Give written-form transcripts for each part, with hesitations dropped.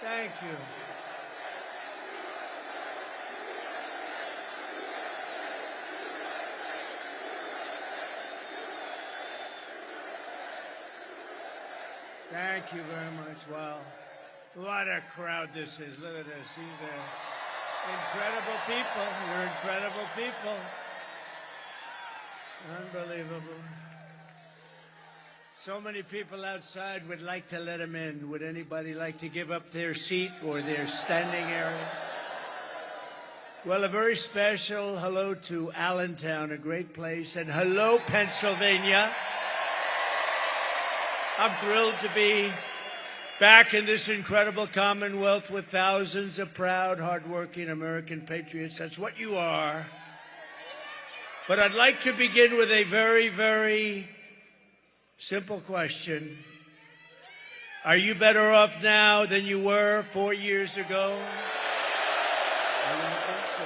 Thank you. Thank you very much. Wow. What a crowd this is. Look at this. These are incredible people. You're incredible people. Unbelievable. So many people outside would like to let them in. Would anybody like to give up their seat or their standing area? Well, a very special hello to Allentown, a great place, and hello, Pennsylvania. I'm thrilled to be back in this incredible Commonwealth with thousands of proud, hardworking American patriots. That's what you are. But I'd like to begin with a very, very simple question. Are you better off now than you were 4 years ago? I don't think so.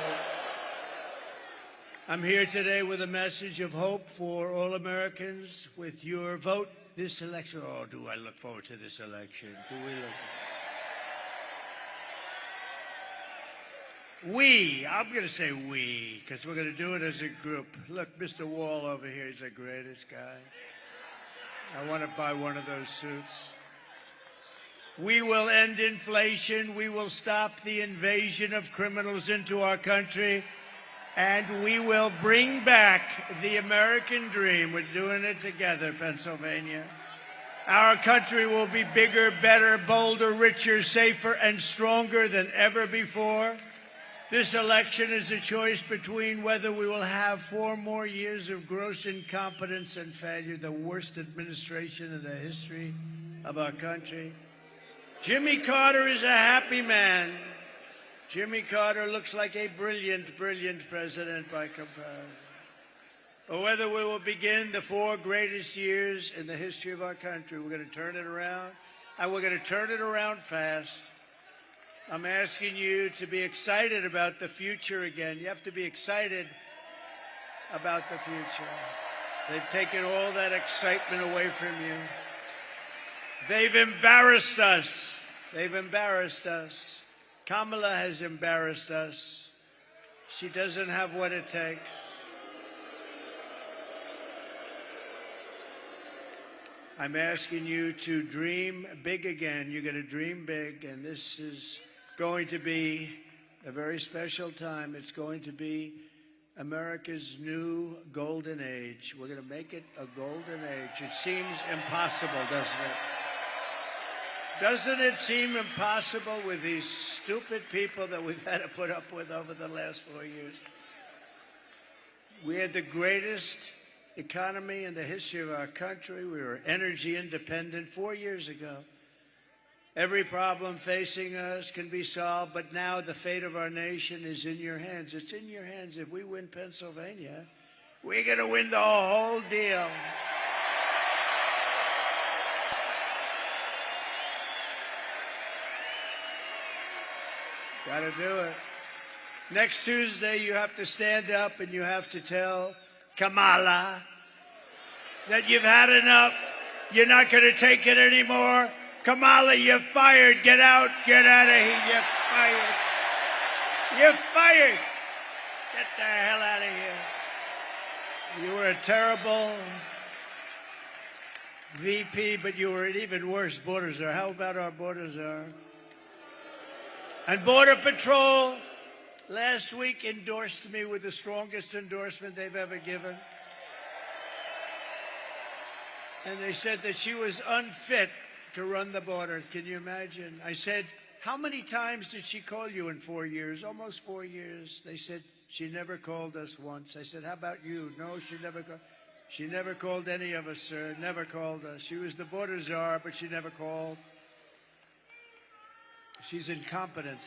I'm here today with a message of hope for all Americans. With your vote this election, oh, do I look forward to this election? Do we look? I'm going to say we, because we're going to do it as a group. Look, Mr. Wall over here, he's the greatest guy. I want to buy one of those suits. We will end inflation. We will stop the invasion of criminals into our country. And we will bring back the American dream. We're doing it together, Pennsylvania. Our country will be bigger, better, bolder, richer, safer, and stronger than ever before. This election is a choice between whether we will have 4 more years of gross incompetence and failure, the worst administration in the history of our country. Jimmy Carter is a happy man. Jimmy Carter looks like a brilliant, brilliant president by comparison. Or whether we will begin the 4 greatest years in the history of our country. We're going to turn it around, and we're going to turn it around fast. I'm asking you to be excited about the future again. You have to be excited about the future. They've taken all that excitement away from you. They've embarrassed us. They've embarrassed us. Kamala has embarrassed us. She doesn't have what it takes. I'm asking you to dream big again. You're going to dream big, and this is going to be a very special time. It's going to be America's new golden age. We're going to make it a golden age. It seems impossible, doesn't it? Doesn't it seem impossible with these stupid people that we've had to put up with over the last 4 years? We had the greatest economy in the history of our country. We were energy independent 4 years ago. Every problem facing us can be solved, but now the fate of our nation is in your hands. It's in your hands. If we win Pennsylvania, we're going to win the whole deal. Got to do it. Next Tuesday, you have to stand up and you have to tell Kamala that you've had enough. You're not going to take it anymore. Kamala, you're fired. Get out. Get out of here. You're fired. You're fired. Get the hell out of here. You were a terrible VP, but you were an even worse border czar. How about our border czar? And Border Patrol last week endorsed me with the strongest endorsement they've ever given. And they said that she was unfit to run the border. Can you imagine? I said, how many times did she call you in 4 years? Almost 4 years. They said, she never called us once. I said, how about you? No, she never called. She never called any of us, sir. Never called us. She was the border czar, but she never called. She's incompetent.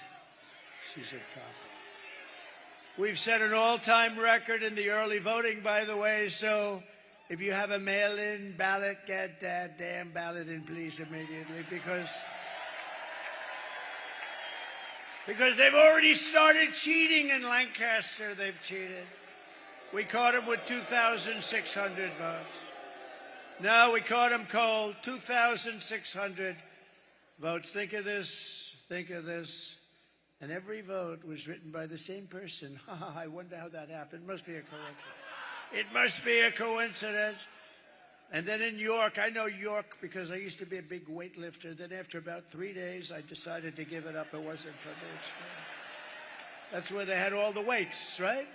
She's incompetent. We've set an all-time record in the early voting, by the way, so if you have a mail-in ballot, get that damn ballot in, please, immediately, because they've already started cheating in Lancaster. They've cheated. We caught them with 2,600 votes. No, we caught them cold. 2,600 votes. Think of this. think of this. And every vote was written by the same person. I wonder how that happened. It must be a coincidence. It must be a coincidence. And then in York, I know York because I used to be a big weightlifter. Then after about 3 days, I decided to give it up. It wasn't for me. That's where they had all the weights, right?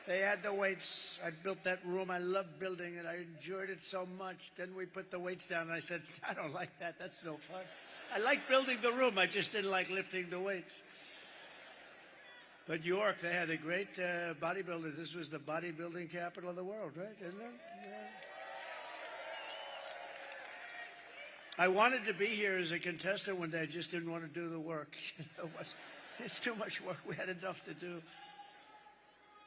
They had the weights. I built that room. I loved building it. I enjoyed it so much. Then we put the weights down, and I said, I don't like that. That's no fun. I like building the room. I just didn't like lifting the weights. But York, they had a great bodybuilder. This was the bodybuilding capital of the world, right? Isn't it? Yeah. I wanted to be here as a contestant one day. I just didn't want to do the work. It's too much work. We had enough to do.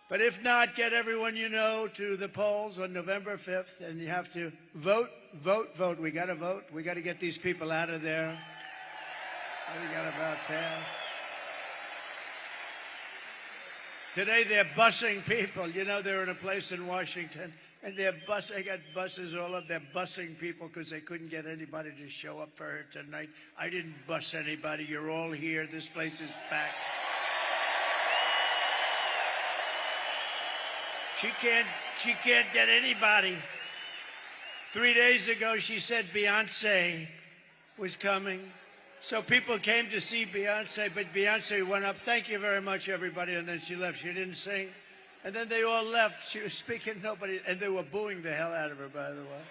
But if not, get everyone you know to the polls on November 5th, and you have to vote, vote, vote. We got to vote. We got to get these people out of there. We got to vote fast. Today they're busing people. You know, they're in a place in Washington, and they got buses all up. They're busing people because they couldn't get anybody to show up for her tonight. I didn't bus anybody. You're all here. This place is packed. She can't get anybody. 3 days ago, she said Beyonce was coming. So people came to see Beyonce, but Beyonce went up, thank you very much, everybody, and then she left. She didn't sing. And then they all left. She was speaking, nobody, and they were booing the hell out of her, by the way.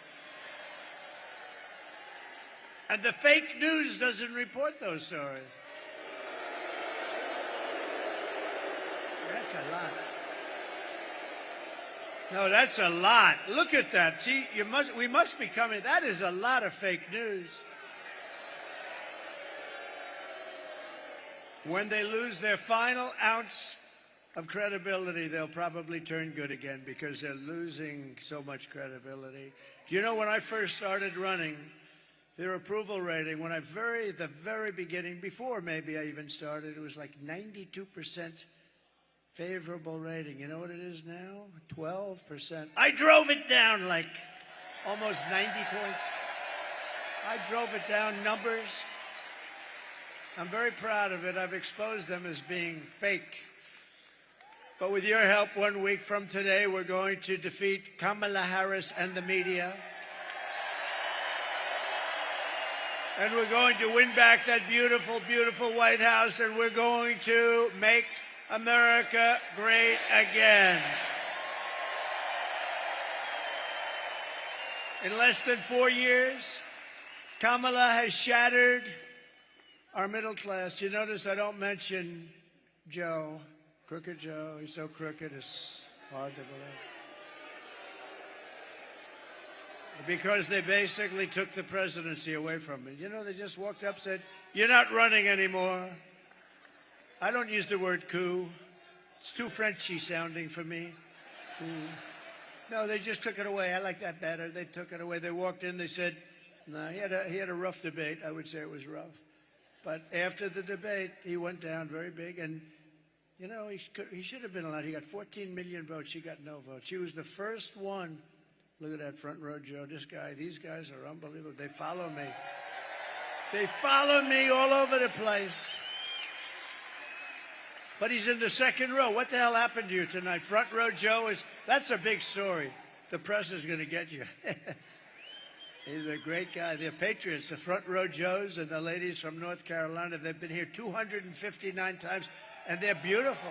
And the fake news doesn't report those stories. That's a lot. No, that's a lot. Look at that. See, we must be coming. That is a lot of fake news. When they lose their final ounce of credibility, they'll probably turn good again because they're losing so much credibility. Do you know when I first started running, their approval rating, when the very beginning, before maybe I even started, it was like 92% favorable rating. You know what it is now? 12%. I drove it down like almost 90 points. I drove it down numbers. I'm very proud of it. I've exposed them as being fake. But with your help, 1 week from today, we're going to defeat Kamala Harris and the media. And we're going to win back that beautiful, beautiful White House, and we're going to make America great again. In less than 4 years, Kamala has shattered our middle class. You notice I don't mention Joe, Crooked Joe. He's so crooked, it's hard to believe. Because they basically took the presidency away from me. You know, they just walked up and said, you're not running anymore. I don't use the word coup. It's too Frenchy sounding for me. No, they just took it away. I like that better. They took it away. They walked in, they said, no, he had a rough debate. I would say it was rough. But after the debate, he went down very big. And, you know, he should have been allowed. He got 14 million votes. She got no votes. She was the first one. Look at that front row, Joe. These guys are unbelievable. They follow me. They follow me all over the place. But he's in the second row. What the hell happened to you tonight? Front row Joe that's a big story. The press is going to get you. He's a great guy. They're patriots. The front row Joes and the ladies from North Carolina, they've been here 259 times, and they're beautiful.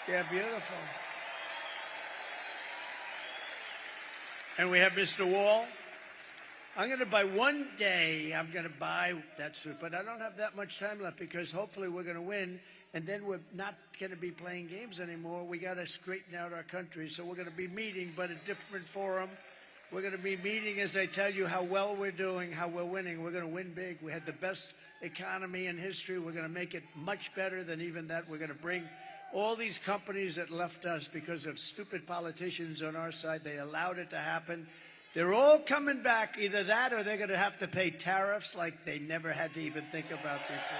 They're beautiful. And we have Mr. Wall. I'm going to buy one day, I'm going to buy that suit, but I don't have that much time left because hopefully we're going to win, and then we're not going to be playing games anymore. We got to straighten out our country, so we're going to be meeting, but a different forum. We're going to be meeting as I tell you how well we're doing, how we're winning. We're going to win big. We had the best economy in history. We're going to make it much better than even that. We're going to bring all these companies that left us because of stupid politicians on our side. They allowed it to happen. They're all coming back. Either that or they're going to have to pay tariffs like they never had to even think about before.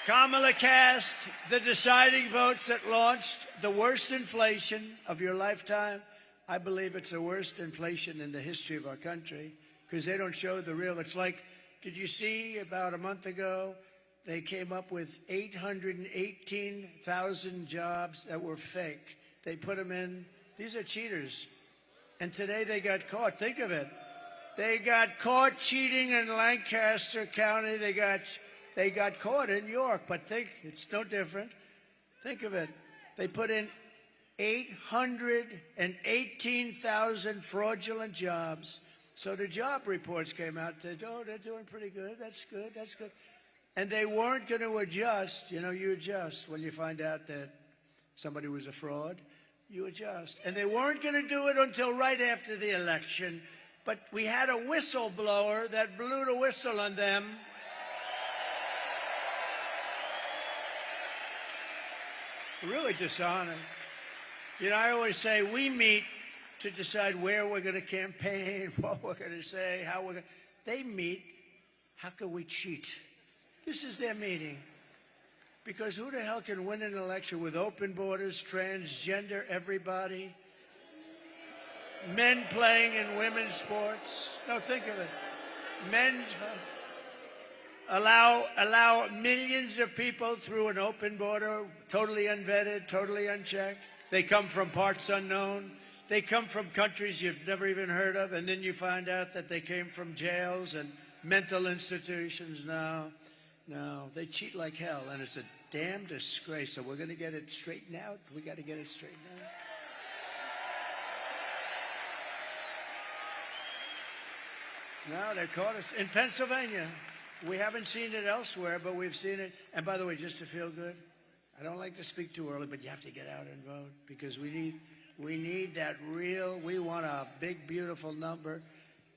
Kamala cast the deciding votes that launched the worst inflation of your lifetime. I believe it's the worst inflation in the history of our country. because they don't show the real. It's like, did you see about a month ago, they came up with 818,000 jobs that were fake. They put them in. These are cheaters. And today they got caught. Think of it. They got caught cheating in Lancaster County. They got caught in York. But think, it's no different. Think of it. They put in 818,000 fraudulent jobs. So the job reports came out and said, oh, they're doing pretty good. That's good. That's good. And they weren't going to adjust. You know, you adjust when you find out that somebody was a fraud. You adjust. And they weren't going to do it until right after the election. But we had a whistleblower that blew the whistle on them. Really dishonest. You know, I always say we meet to decide where we're going to campaign, what we're going to say, how we're going to... They meet, how can we cheat? This is their meeting. Because who the hell can win an election with open borders, transgender everybody, men playing in women's sports? No, think of it. Men's... Allow millions of people through an open border, totally unvetted, totally unchecked. They come from parts unknown. They come from countries you've never even heard of, and then you find out that they came from jails and mental institutions. No, they cheat like hell, and it's a damn disgrace. So we're going to get it straightened out. We got to get it straightened out. No, they caught us in Pennsylvania. We haven't seen it elsewhere, but we've seen it. And by the way, just to feel good, I don't like to speak too early, but you have to get out and vote because we need that real, we want a big, beautiful number.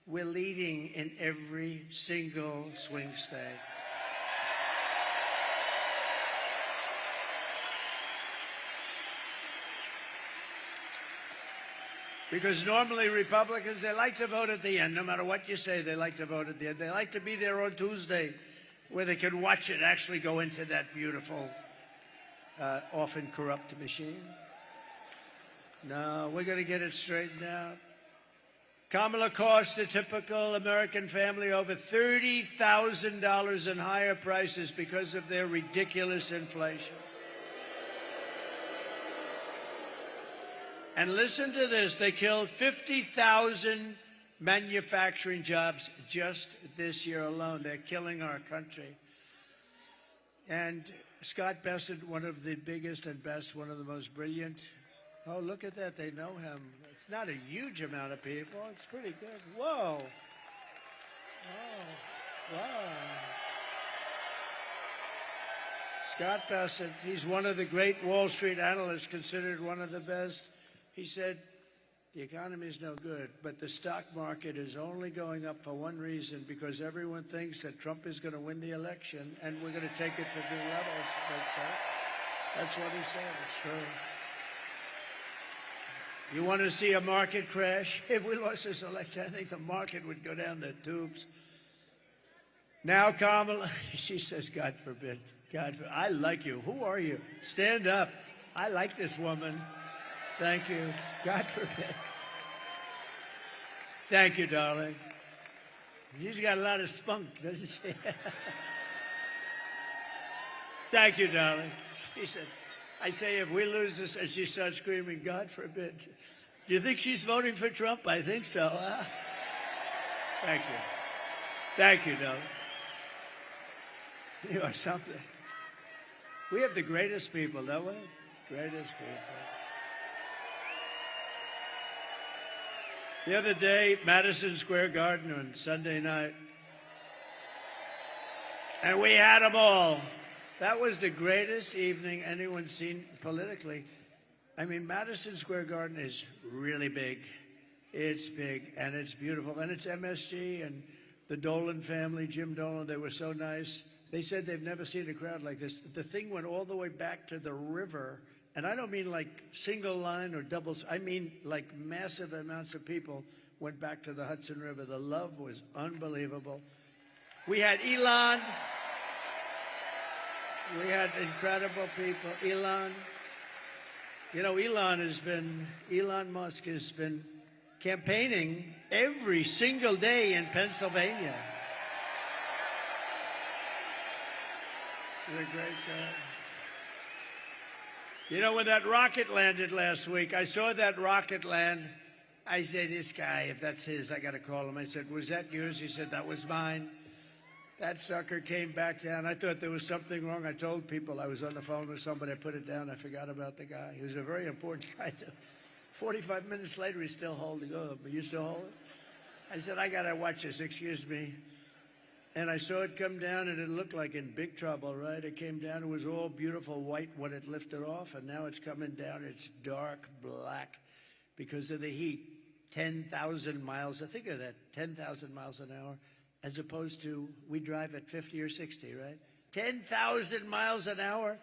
We're leading in every single swing state. Because normally Republicans, they like to vote at the end. No matter what you say, they like to vote at the end. They like to be there on Tuesday where they can watch it actually go into that beautiful, often corrupt machine. No, we're going to get it straightened out. Kamala cost a typical American family over $30,000 in higher prices because of their ridiculous inflation. And listen to this, they killed 50,000 manufacturing jobs just this year alone. They're killing our country. And Scott Bessent, one of the biggest and best, one of the most brilliant. Oh, look at that, they know him. It's not a huge amount of people. It's pretty good. Whoa. Oh, wow. Scott Bessent, he's one of the great Wall Street analysts, considered one of the best. He said, the economy is no good, but the stock market is only going up for one reason, because everyone thinks that Trump is going to win the election, and we're going to take it to new levels. That's what he said. It's true. You want to see a market crash? If we lost this election, I think the market would go down the tubes. Now, Kamala, she says, God forbid. God forbid. I like you. Who are you? Stand up. I like this woman. Thank you. God forbid. Thank you, darling. She's got a lot of spunk, doesn't she? Thank you, darling. She said, I say, if we lose this, and she starts screaming, God forbid. Do you think she's voting for Trump? I think so. Huh? Thank you. Thank you, darling. You are something. We have the greatest people, don't we? Greatest people. The other day, Madison Square Garden on Sunday night, and we had them all. That was the greatest evening anyone's seen politically. I mean, Madison Square Garden is really big. It's big, and it's beautiful, and it's MSG, and the Dolan family, Jim Dolan, they were so nice. They said they've never seen a crowd like this. The thing went all the way back to the river. And I don't mean like single line or doubles. I mean like massive amounts of people went back to the Hudson River. The love was unbelievable. We had Elon. We had incredible people. Elon. You know, Elon Musk has been campaigning every single day in Pennsylvania. He's a great guy. You know, when that rocket landed last week, I saw that rocket land. I said, this guy, if that's his, I got to call him. I said, was that yours? He said, that was mine. That sucker came back down. I thought there was something wrong. I told people I was on the phone with somebody. I put it down. I forgot about the guy. He was a very important guy. 45 minutes later, he's still holding up. Are you still holding? I said, I got to watch this. Excuse me. And I saw it come down, and it looked like in big trouble, right? It came down. It was all beautiful white when it lifted off, and now it's coming down. It's dark black because of the heat. 10,000 miles. Think of that, 10,000 miles an hour, as opposed to we drive at 50 or 60, right? 10,000 miles an hour.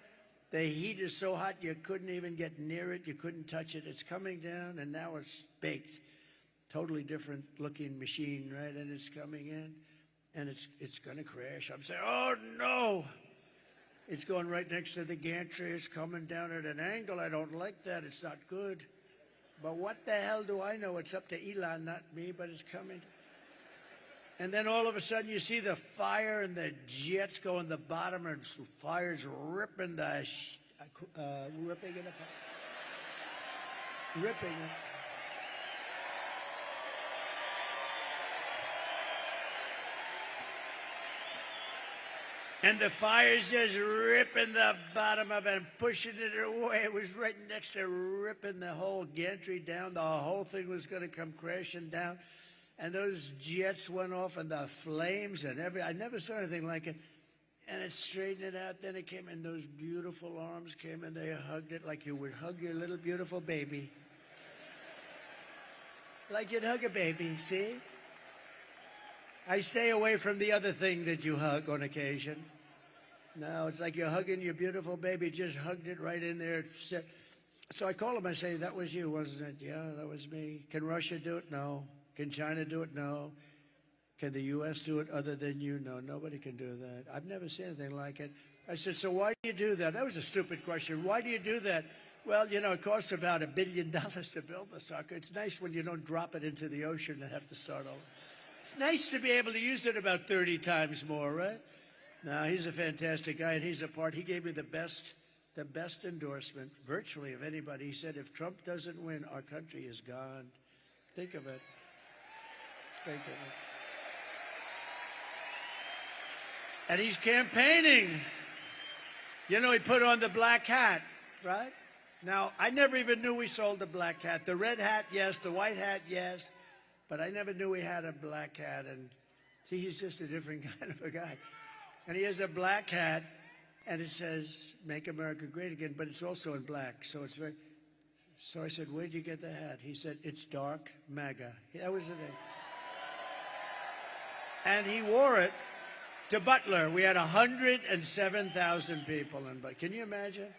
The heat is so hot you couldn't even get near it. You couldn't touch it. It's coming down, and now it's baked. Totally different looking machine, right? And it's coming in, and it's going to crash. I'm saying, oh, no. It's going right next to the gantry. It's coming down at an angle. I don't like that. It's not good. But what the hell do I know? It's up to Elon, not me, but it's coming. And then all of a sudden you see the fire and the jets go in the bottom and fire's ripping the, ripping it apart. Ripping it. And the fire's just ripping the bottom of it and pushing it away. It was right next to ripping the whole gantry down. The whole thing was going to come crashing down. And those jets went off and the flames and I never saw anything like it. And it straightened it out. Then it came in, those beautiful arms came and they hugged it like you would hug your little beautiful baby. Like you'd hug a baby, see? I stay away from the other thing that you hug on occasion. No, it's like you're hugging your beautiful baby. Just hugged it right in there. So I call him. I say, that was you, wasn't it? Yeah, that was me. Can Russia do it? No. Can China do it? No. Can the U.S. do it other than you? No, nobody can do that. I've never seen anything like it. I said, so why do you do that? That was a stupid question. Why do you do that? Well, you know, it costs about $1 billion to build the sucker. It's nice when you don't drop it into the ocean and have to start over. It's nice to be able to use it about 30 times more, right? No, he's a fantastic guy, and he's a part. He gave me the best endorsement, virtually, of anybody. He said, if Trump doesn't win, our country is gone. Think of it. Think of it. And he's campaigning. You know, he put on the black hat, right? Now, I never even knew we sold the black hat. The red hat, yes. The white hat, yes. But I never knew he had a black hat. And see, he's just a different kind of a guy. And he has a black hat, and it says, Make America Great Again, but it's also in black. So it's very... So I said, where'd you get the hat? He said, it's dark MAGA. That was the thing. And he wore it to Butler. We had 107,000 people in Butler. Can you imagine?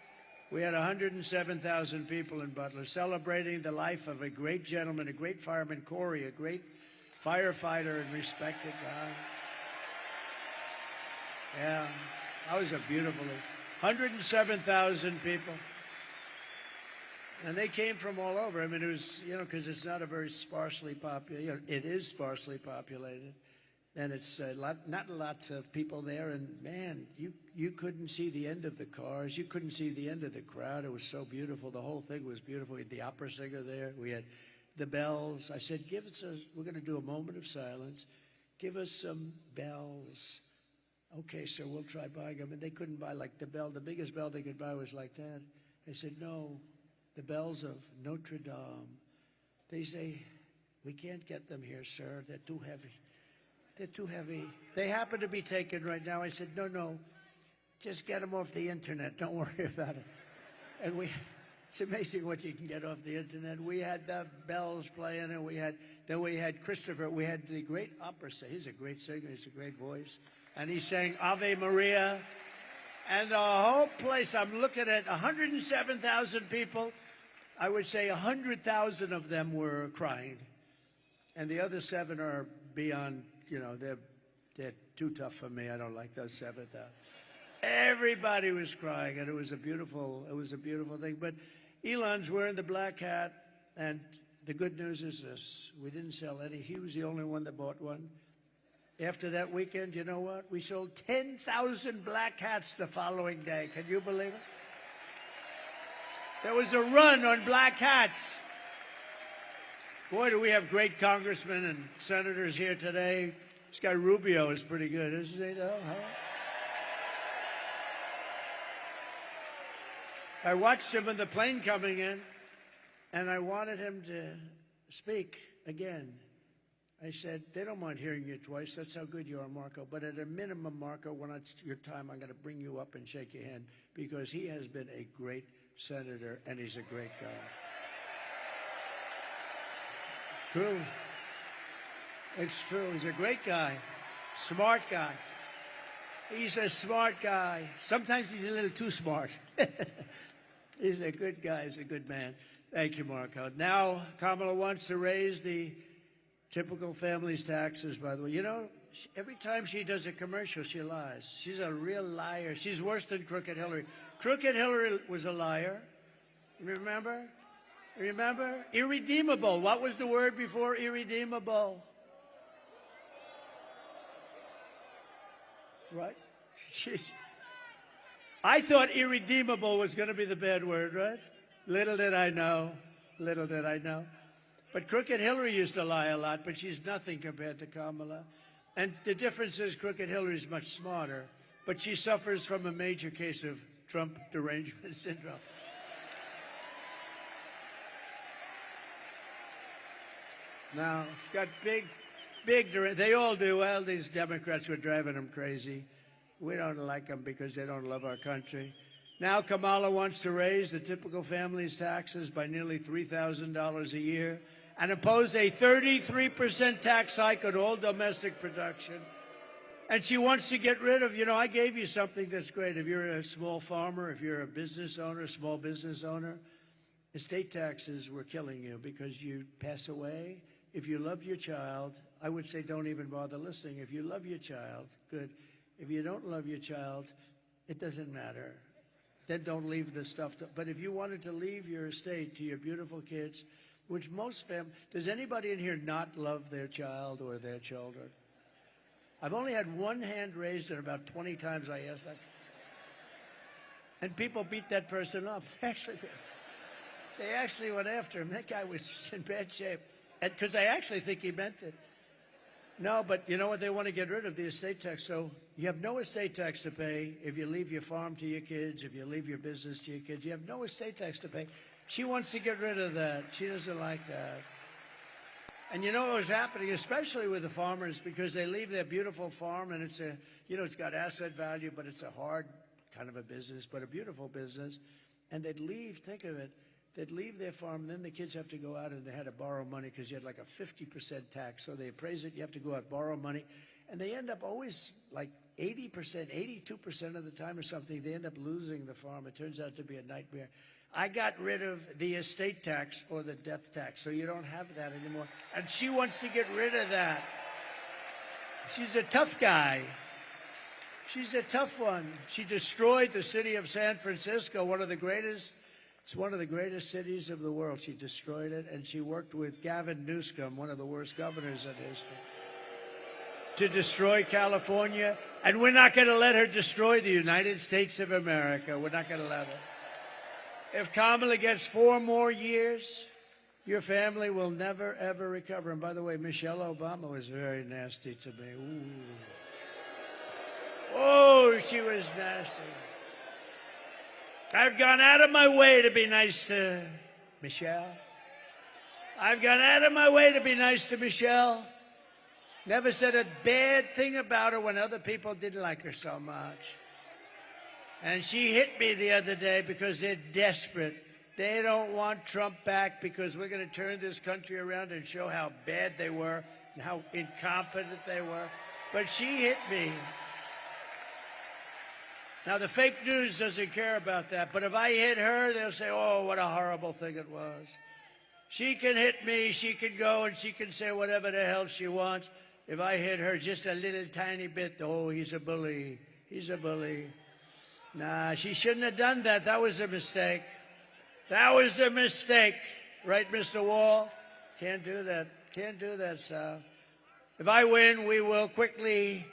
We had 107,000 people in Butler celebrating the life of a great gentleman, a great fireman, Corey, a great firefighter and respected guy. Yeah, that was a beautiful 107,000 people. And they came from all over. I mean, it was, you know, because it's not a very sparsely populated, you know, it is sparsely populated. And it's not lots of people there. And, man, you couldn't see the end of the cars. You couldn't see the end of the crowd. It was so beautiful. The whole thing was beautiful. We had the opera singer there. We had the bells. I said, we're going to do a moment of silence. Give us some bells. Okay, so we'll try buying them. And they couldn't buy, like, the bell. The biggest bell they could buy was like that. I said, no, the bells of Notre Dame. They say, we can't get them here, sir. They're too heavy. They're too heavy. They happen to be taken right now. I said, no, just get them off the internet. Don't worry about it. And it's amazing what you can get off the internet. We had the bells playing, and then we had Christopher. We had the great opera singer. He's a great singer. He's a great voice. And he sang Ave Maria. And the whole place, I'm looking at 107,000 people. I would say 100,000 of them were crying. And the other 7 are beyond, you know, they're too tough for me. I don't like those 7,000. Everybody was crying, and it was a beautiful thing. But Elon's wearing the black hat, and The good news is this. We didn't sell any. He was the only one that bought one. After that weekend, you know what? We sold 10,000 black hats the following day. Can you believe it? There was a run on black hats. Boy, do we have great congressmen and senators here today. This guy Rubio is pretty good, isn't he, though? Huh? I watched him in the plane coming in, and I wanted him to speak again. I said, they don't mind hearing you twice. That's how good you are, Marco. But at a minimum, Marco, when it's your time, I'm going to bring you up and shake your hand because he has been a great senator, and he's a great guy. True. It's true. He's a great guy, smart guy. He's a smart guy. Sometimes he's a little too smart. He's a good guy. He's a good man. Thank you, Marco. Now, Kamala wants to raise the typical family's taxes, by the way. You know, every time she does a commercial, she lies. She's a real liar. She's worse than Crooked Hillary. Crooked Hillary was a liar. Remember? Remember? Irredeemable. What was the word before irredeemable? Right? I thought irredeemable was going to be the bad word, right? Little did I know. Little did I know. But Crooked Hillary used to lie a lot, but she's nothing compared to Kamala. And the difference is Crooked Hillary is much smarter, but she suffers from a major case of Trump derangement syndrome. Now, she's got big, they all do. Well, these Democrats were driving them crazy. We don't like them because they don't love our country. Now Kamala wants to raise the typical family's taxes by nearly $3,000 a year and impose a 33% tax hike on all domestic production. And she wants to get rid of, you know, I gave you something that's great. If you're a small farmer, if you're a business owner, small business owner, estate taxes were killing you because you pass away. If you love your child, I would say don't even bother listening. If you love your child, good. If you don't love your child, it doesn't matter. Then don't leave the stuff. But if you wanted to leave your estate to your beautiful kids, which most families, does anybody in here not love their child or their children? I've only had one hand raised, and about 20 times I asked that. And people beat that person up. They actually went after him. That guy was in bad shape. And because I actually think he meant it. No, but you know what? They want to get rid of the estate tax. So you have no estate tax to pay if you leave your farm to your kids, if you leave your business to your kids. You have no estate tax to pay. She wants to get rid of that. She doesn't like that. And you know what was happening, especially with the farmers, because they leave their beautiful farm and it's a, you know, it's got asset value, but it's a hard kind of a business, but a beautiful business. And they'd leave, think of it, they'd leave their farm, and then the kids have to go out and they had to borrow money because you had like a 50% tax. So they appraise it, you have to go out, borrow money. And they end up always like 80%, 82% of the time or something, they end up losing the farm. It turns out to be a nightmare. I got rid of the estate tax or the death tax, so you don't have that anymore. And she wants to get rid of that. She's a tough guy. She's a tough one. She destroyed the city of San Francisco, one of the greatest. It's one of the greatest cities of the world. She destroyed it, and she worked with Gavin Newsom, one of the worst governors in history, to destroy California. And we're not going to let her destroy the United States of America. We're not going to let her. If Kamala gets 4 more years, your family will never, ever recover. And by the way, Michelle Obama was very nasty to me. Ooh. Oh, she was nasty. I've gone out of my way to be nice to Michelle. I've gone out of my way to be nice to Michelle. Never said a bad thing about her when other people didn't like her so much. And she hit me the other day because they're desperate. They don't want Trump back because we're going to turn this country around and show how bad they were and how incompetent they were. But she hit me. Now, the fake news doesn't care about that. But if I hit her, they'll say, oh, what a horrible thing it was. She can hit me, she can go, and she can say whatever the hell she wants. If I hit her just a little tiny bit, oh, he's a bully. He's a bully. Nah, she shouldn't have done that. That was a mistake. That was a mistake. Right, Mr. Wall? Can't do that. Can't do that, Sal. If I win, we will quickly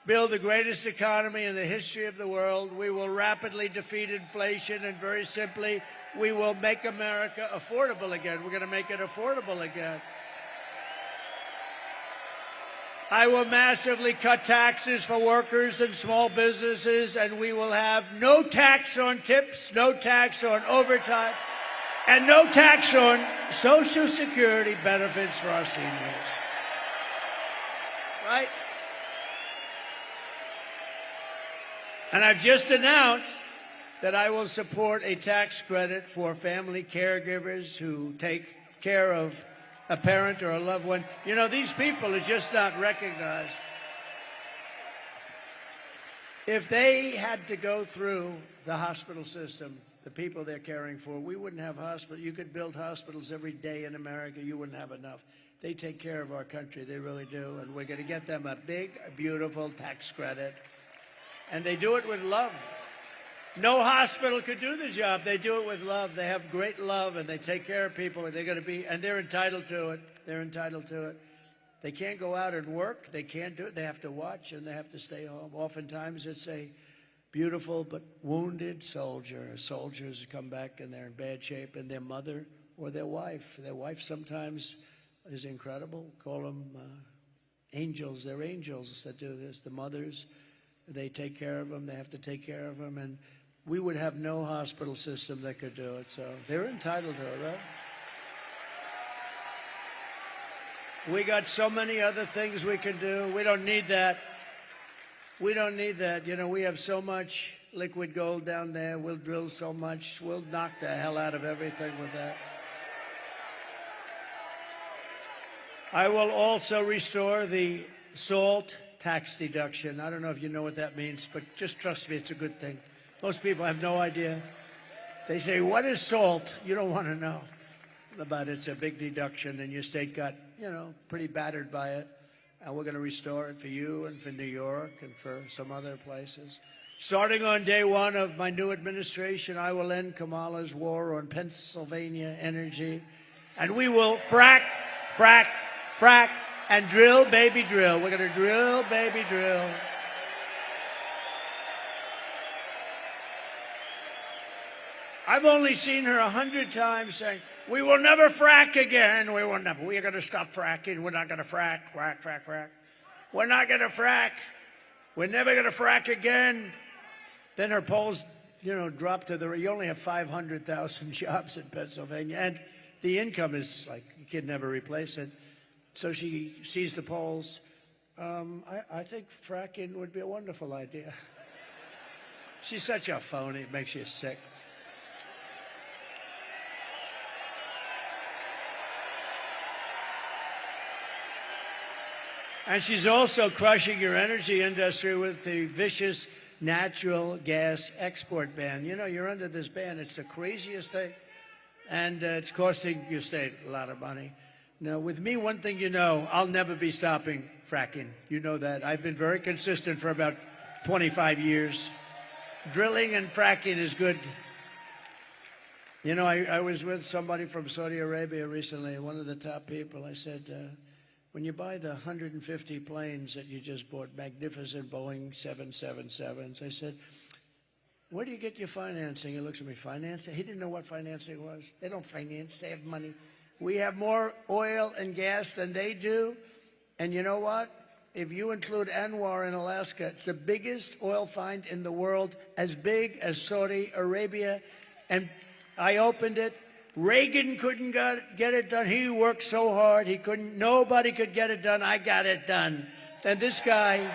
build the greatest economy in the history of the world. We will rapidly defeat inflation, and very simply, we will make America affordable again. We're going to make it affordable again. I will massively cut taxes for workers and small businesses, and we will have no tax on tips, no tax on overtime, and no tax on Social Security benefits for our seniors. Right? And I've just announced that I will support a tax credit for family caregivers who take care of a parent or a loved one. You know, these people are just not recognized. If they had to go through the hospital system, the people they're caring for, we wouldn't have hospitals. You could build hospitals every day in America. You wouldn't have enough. They take care of our country. They really do. And we're going to get them a big, beautiful tax credit. And they do it with love. No hospital could do the job. They do it with love. They have great love, and they take care of people. And they're going to be, and they're entitled to it. They're entitled to it. They can't go out and work. They can't do it. They have to watch, and they have to stay home. Oftentimes, it's a beautiful but wounded soldier. Soldiers come back, and they're in bad shape, and their mother or their wife. Their wife sometimes is incredible. Call them angels. They're angels that do this. The mothers, they take care of them. They have to take care of them, and we would have no hospital system that could do it. So they're entitled to it, right? We got so many other things we can do. We don't need that. We don't need that. You know, we have so much liquid gold down there. We'll drill so much. We'll knock the hell out of everything with that. I will also restore the SALT tax deduction. I don't know if you know what that means, but just trust me, it's a good thing. Most people have no idea. They say, what is SALT? You don't want to know about it. It's a big deduction, and your state got, you know, pretty battered by it. And we're going to restore it for you and for New York and for some other places. Starting on day one of my new administration, I will end Kamala's war on Pennsylvania energy. And we will frack, frack, frack, and drill, baby, drill. We're going to drill, baby, drill. I've only seen her 100 times saying, we will never frack again. We will never. We are going to stop fracking. We're not going to frack, frack, frack, frack. We're not going to frack. We're never going to frack again. Then her polls, you know, dropped to the, you only have 500,000 jobs in Pennsylvania. And the income is like, you can never replace it. So she sees the polls. I think fracking would be a wonderful idea. She's such a phony. It makes you sick. And she's also crushing your energy industry with the vicious natural gas export ban. You know, you're under this ban. It's the craziest thing. And it's costing your state a lot of money. Now, with me, one thing you know, I'll never be stopping fracking. You know that. I've been very consistent for about 25 years. Drilling and fracking is good. You know, I was with somebody from Saudi Arabia recently, one of the top people. I said, when you buy the 150 planes that you just bought, magnificent Boeing 777s, I said, where do you get your financing? He looks at me, financing? He didn't know what financing was. They don't finance, they have money. We have more oil and gas than they do. And you know what? If you include Anwar in Alaska, it's the biggest oil find in the world, as big as Saudi Arabia. And I opened it. Reagan couldn't get it done. He worked so hard. He couldn't. Nobody could get it done. I got it done. And this guy,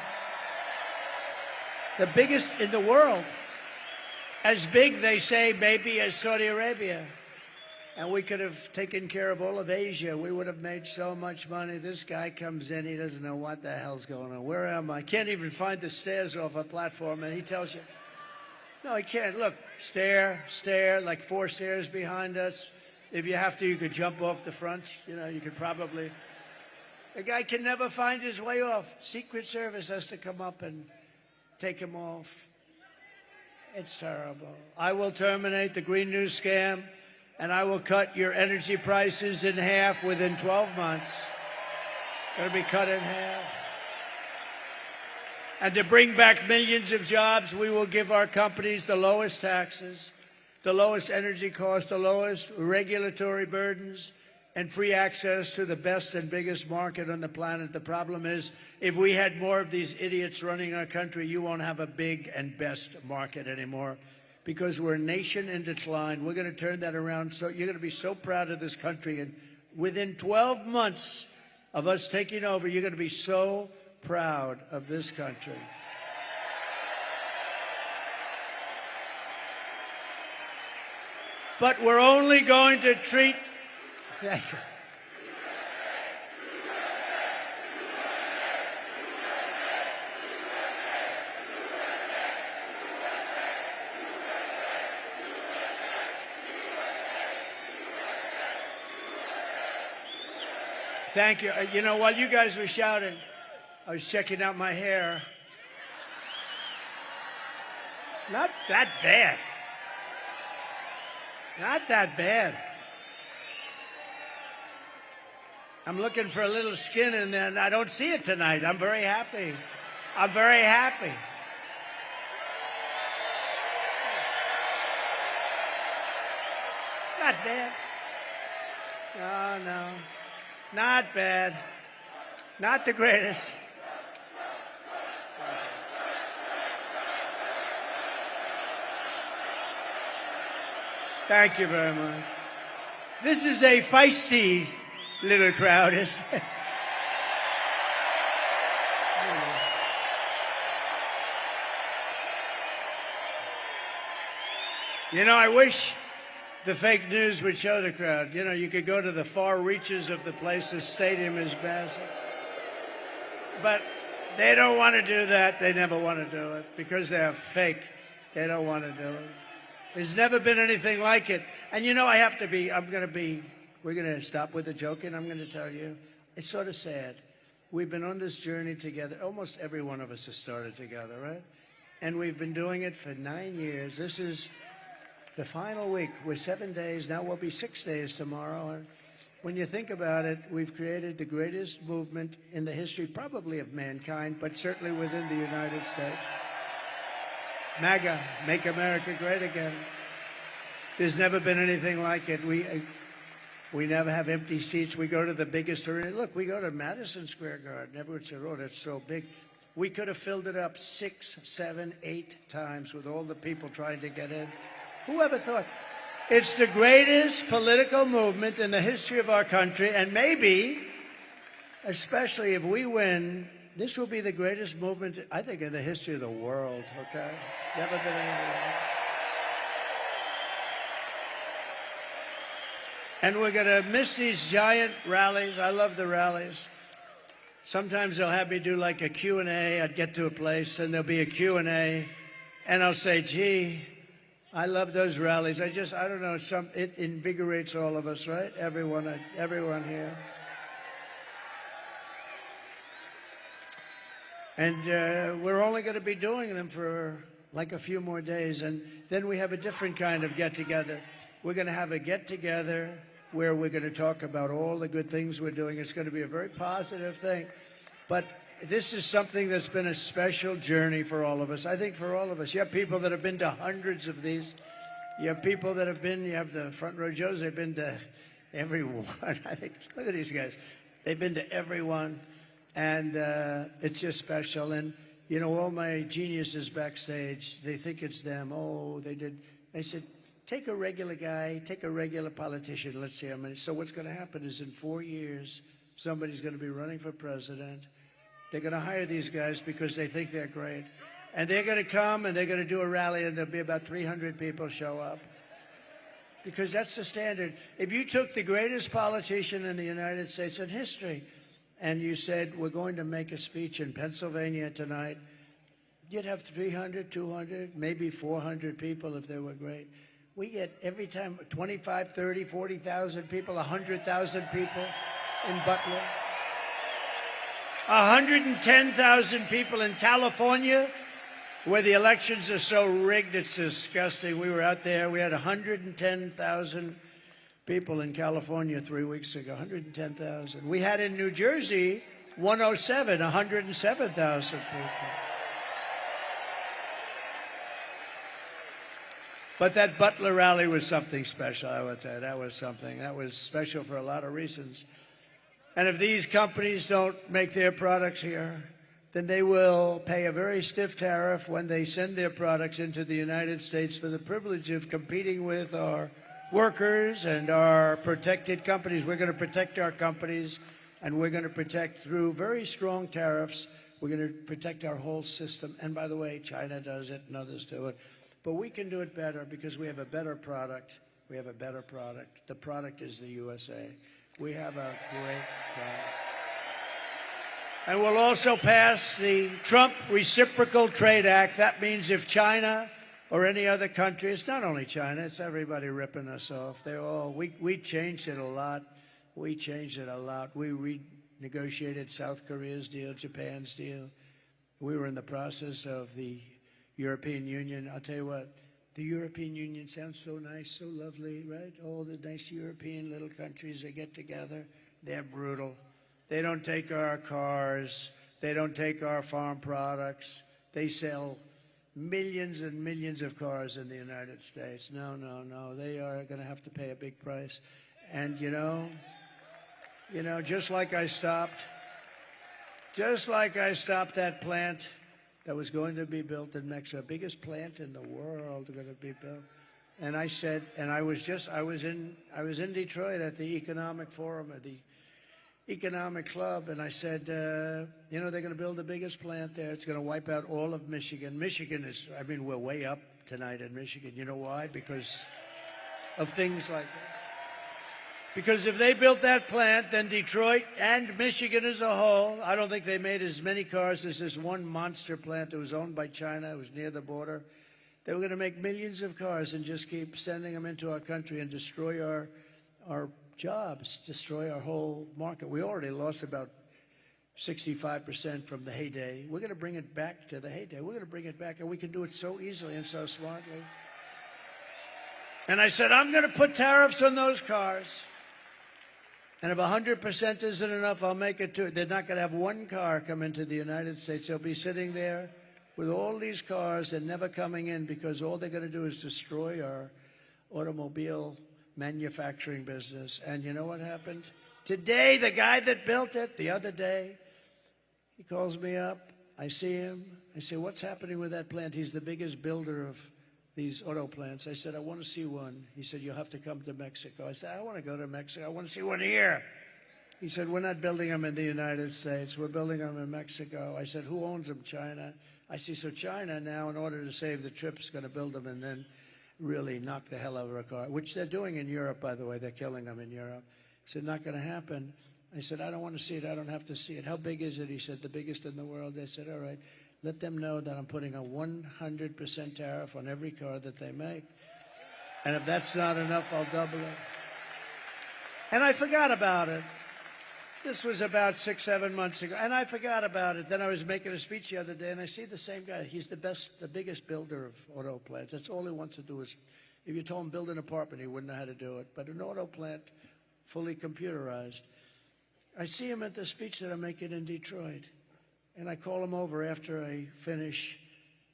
the biggest in the world, as big, they say, maybe as Saudi Arabia. And we could have taken care of all of Asia. We would have made so much money. This guy comes in. He doesn't know what the hell's going on. Where am I? Can't even find the stairs off a platform. And he tells you, no, he can't. Look, stair, like 4 stairs behind us. If you have to, you could jump off the front. You know, you could probably. The guy can never find his way off. Secret Service has to come up and take him off. It's terrible. I will terminate the Green New scam and I will cut your energy prices in half within 12 months. Going to be cut in half. And to bring back millions of jobs, we will give our companies the lowest taxes, the lowest energy costs, the lowest regulatory burdens, and free access to the best and biggest market on the planet. The problem is, if we had more of these idiots running our country, you won't have a big and best market anymore, because we're a nation in decline. We're going to turn that around. So you're going to be so proud of this country. And within 12 months of us taking over, you're going to be so proud of this country. But we're only going to treat... Thank you. Thank you. You know, while you guys were shouting, I was checking out my hair. Not that bad. Not that bad. I'm looking for a little skin in there, and I don't see it tonight. I'm very happy. I'm very happy. Not bad. No, no. Not bad. Not the greatest. Thank you very much. This is a feisty little crowd, isn't it? You know, I wish the fake news would show the crowd. You know, you could go to the far reaches of the place. The stadium is massive. But they don't want to do that. They never want to do it because they're fake. They don't want to do it. There's never been anything like it. And you know, we're going to stop with the joking. I'm going to tell you, it's sort of sad. We've been on this journey together. Almost every one of us has started together, right? And we've been doing it for 9 years. This is the final week. We're 7 days. Now we'll be 6 days tomorrow. And when you think about it, we've created the greatest movement in the history, probably of mankind, but certainly within the United States. MAGA, Make America Great Again. There's never been anything like it. We never have empty seats. We go to the biggest arena. Look, we go to Madison Square Garden. Everyone said, oh, that's so big. We could have filled it up 6, 7, 8 times with all the people trying to get in. Who ever thought? It's the greatest political movement in the history of our country, and maybe, especially if we win, this will be the greatest movement, I think, in the history of the world, okay? It's never been anything like it. And we're going to miss these giant rallies. I love the rallies. Sometimes they'll have me do like a Q&A. I'd get to a place, and there'll be a Q&A, and I'll say, gee, I love those rallies. I don't know, it invigorates all of us, right? Everyone here. And we're only going to be doing them for like a few more days, and then we have a different kind of get-together. We're going to have a get-together where we're going to talk about all the good things we're doing. It's going to be a very positive thing. But this is something that's been a special journey for all of us. I think for all of us. You have people that have been to hundreds of these. You have people that have been, you have the front row Joes, they've been to every one. I think, look at these guys. They've been to every one. And it's just special. And, you know, all my geniuses backstage, they think it's them. Oh, they did. They said, take a regular guy, take a regular politician. Let's see how many. So what's going to happen is in 4 years, somebody's going to be running for president. They're going to hire these guys because they think they're great. And they're going to come and they're going to do a rally, and there'll be about 300 people show up. Because that's the standard. If you took the greatest politician in the United States in history and you said, we're going to make a speech in Pennsylvania tonight, you'd have 300, 200, maybe 400 people if they were great. We get every time 25, 30, 40,000 people, 100,000 people in Butler. 110,000 people in California, where the elections are so rigged, it's disgusting. We were out there, we had 110,000 people in California 3 weeks ago, 110,000. We had in New Jersey 107, 107,000 people. But that Butler rally was something special, I would tell you. That was something. That was special for a lot of reasons. And if these companies don't make their products here, then they will pay a very stiff tariff when they send their products into the United States for the privilege of competing with our workers and our protected companies. We're going to protect our companies, and we're going to protect through very strong tariffs. We're going to protect our whole system. And by the way, China does it and others do it. But we can do it better because we have a better product. We have a better product. The product is the USA. We have a great product. And we'll also pass the Trump Reciprocal Trade Act. That means if China or any other country, it's not only China, it's everybody ripping us off. We changed it a lot. We changed it a lot. We renegotiated South Korea's deal, Japan's deal. We were in the process of the European Union. I'll tell you what, the European Union sounds so nice, so lovely, right? All the nice European little countries, they get together. They're brutal. They don't take our cars. They don't take our farm products. They sell millions and millions of cars in the United States. No, no, no. They are going to have to pay a big price. And, you know, just like I stopped that plant that was going to be built in Mexico, biggest plant in the world going to be built. And I said, and I was in Detroit at the Economic Forum, at the Economic Club, and I said, you know, they're going to build the biggest plant there. It's going to wipe out all of Michigan. Michigan is, I mean, we're way up tonight in Michigan. You know why? Because of things like that. Because if they built that plant, then Detroit and Michigan as a whole, I don't think they made as many cars as this one monster plant that was owned by China. It was near the border. They were going to make millions of cars and just keep sending them into our country and destroy our jobs, destroy our whole market. We already lost about 65% from the heyday. We're going to bring it back to the heyday. We're going to bring it back, and we can do it so easily and so smartly. And I said, I'm going to put tariffs on those cars. And if 100% isn't enough, I'll make it 2. They're not going to have one car come into the United States. They'll be sitting there with all these cars and never coming in because all they're going to do is destroy our automobile manufacturing business. And you know what happened? Today, the guy that built it, the other day, he calls me up. I see him. I say, what's happening with that plant? He's the biggest builder of these auto plants. I said, I want to see one. He said, you'll have to come to Mexico. I said, I want to go to Mexico. I want to see one here. He said, we're not building them in the United States. We're building them in Mexico. I said, who owns them? China. I see, so China now, in order to save the trip, is going to build them and then really knock the hell out of a car, which they're doing in Europe, by the way. They're killing them in Europe. He said, not going to happen. I said, I don't want to see it. I don't have to see it. How big is it? He said, the biggest in the world. I said, all right. Let them know that I'm putting a 100% tariff on every car that they make. And if that's not enough, I'll double it. And I forgot about it. This was about 6, 7 months ago. And I forgot about it. Then I was making a speech the other day, and I see the same guy. He's the biggest builder of auto plants. That's all he wants to do is, if you told him build an apartment, he wouldn't know how to do it. But an auto plant, fully computerized. I see him at the speech that I'm making in Detroit. And I call him over after I finish.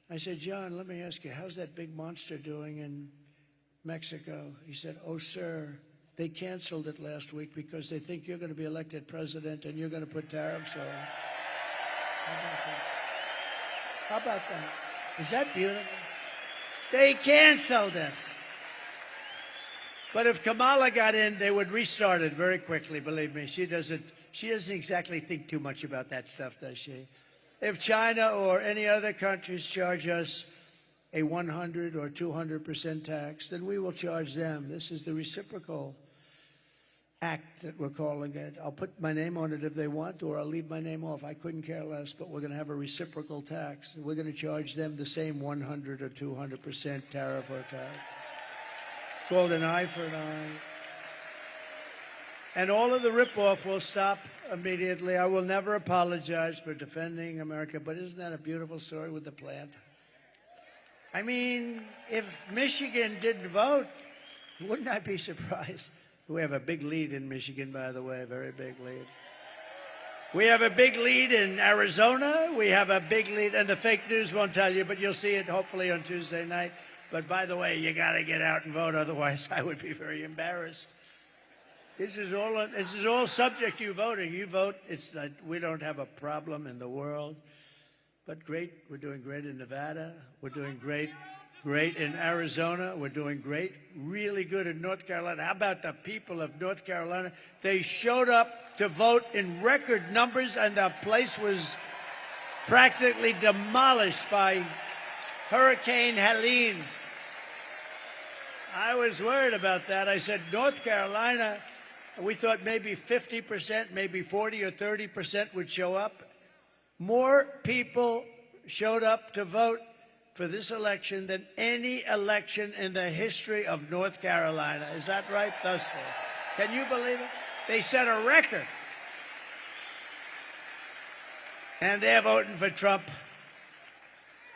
I said, John, let me ask you, how's that big monster doing in Mexico? He said, oh, sir, they canceled it last week because they think you're going to be elected president and you're going to put tariffs on. How about that? Is that beautiful? They canceled it. But if Kamala got in, they would restart it very quickly, believe me. She doesn't exactly think too much about that stuff, does she? If China or any other countries charge us a 100 or 200% tax, then we will charge them. This is the reciprocal act that we're calling it. I'll put my name on it if they want, or I'll leave my name off. I couldn't care less, but we're going to have a reciprocal tax. We're going to charge them the same 100 or 200% tariff or tax. Called an eye for an eye. And all of the ripoff will stop immediately. I will never apologize for defending America, but isn't that a beautiful story with the plant? I mean, if Michigan didn't vote, wouldn't I be surprised? We have a big lead in Michigan, by the way, a very big lead. We have a big lead in Arizona. We have a big lead, and the fake news won't tell you, but you'll see it hopefully on Tuesday night. But by the way, you got to get out and vote, otherwise I would be very embarrassed. This is all subject to you voting. You vote. It's like we don't have a problem in the world. But great, we're doing great in Nevada. We're doing great in Arizona. We're doing great, really good in North Carolina. How about the people of North Carolina? They showed up to vote in record numbers, and the place was practically demolished by Hurricane Helene. I was worried about that. I said, North Carolina, we thought maybe 50%, maybe 40 or 30% would show up. More people showed up to vote for this election than any election in the history of North Carolina. Is that right? Thus far. Can you believe it? They set a record. And they're voting for Trump.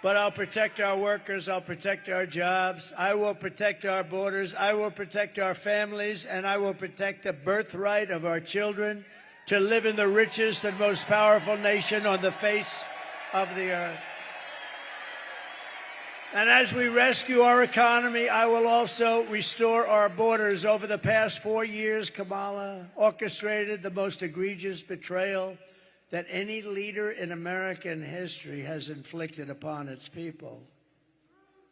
But I'll protect our workers. I'll protect our jobs. I will protect our borders. I will protect our families. And I will protect the birthright of our children to live in the richest and most powerful nation on the face of the earth. And as we rescue our economy, I will also restore our borders. Over the past 4 years, Kamala orchestrated the most egregious betrayal that any leader in American history has inflicted upon its people.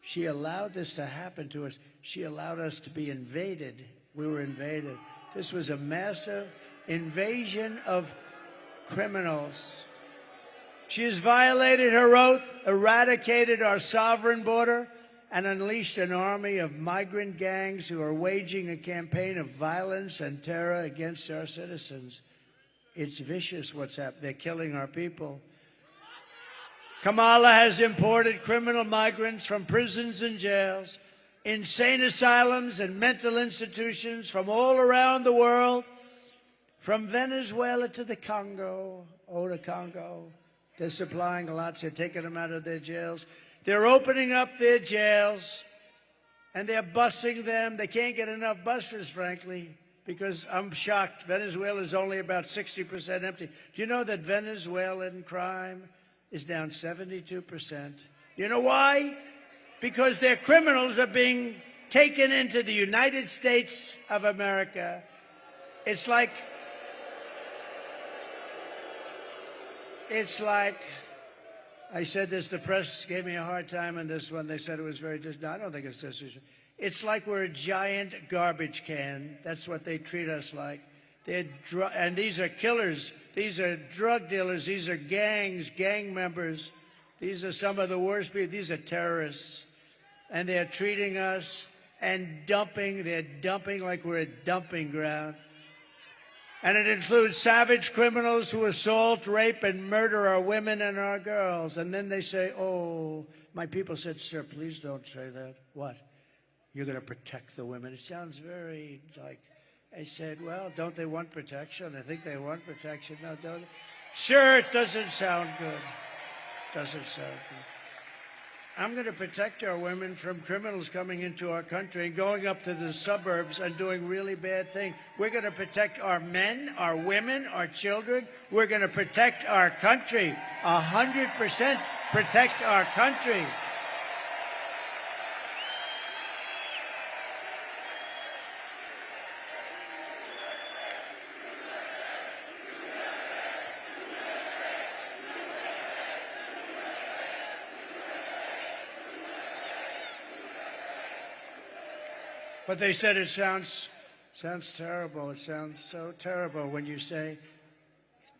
She allowed this to happen to us. She allowed us to be invaded. We were invaded. This was a massive invasion of criminals. She has violated her oath, eradicated our sovereign border, and unleashed an army of migrant gangs who are waging a campaign of violence and terror against our citizens. It's vicious what's happening. They're killing our people. Kamala has imported criminal migrants from prisons and jails, insane asylums and mental institutions from all around the world, from Venezuela to the Congo. Oh, the Congo. They're supplying lots. They're taking them out of their jails. They're opening up their jails, and they're busing them. They can't get enough buses, frankly, because I'm shocked. Venezuela is only about 60% empty. Do you know that Venezuelan crime is down 72%? You know why? Because their criminals are being taken into the United States of America. It's like I said this, the press gave me a hard time on this one. They said it was very no, I don't think it's disrespectful. It's like we're a giant garbage can. That's what they treat us like. And these are killers. These are drug dealers. These are gangs, gang members. These are some of the worst people. These are terrorists. And they're treating us and dumping. They're dumping like we're a dumping ground. And it includes savage criminals who assault, rape, and murder our women and our girls. And then they say, oh, my people said, sir, please don't say that. What? You're going to protect the women? It sounds very like, I said, well, don't they want protection? I think they want protection. No, don't they? Sure, it doesn't sound good. Doesn't sound good. I'm going to protect our women from criminals coming into our country and going up to the suburbs and doing really bad things. We're going to protect our men, our women, our children. We're going to protect our country. 100% protect our country. But they said it sounds terrible. It sounds so terrible when you say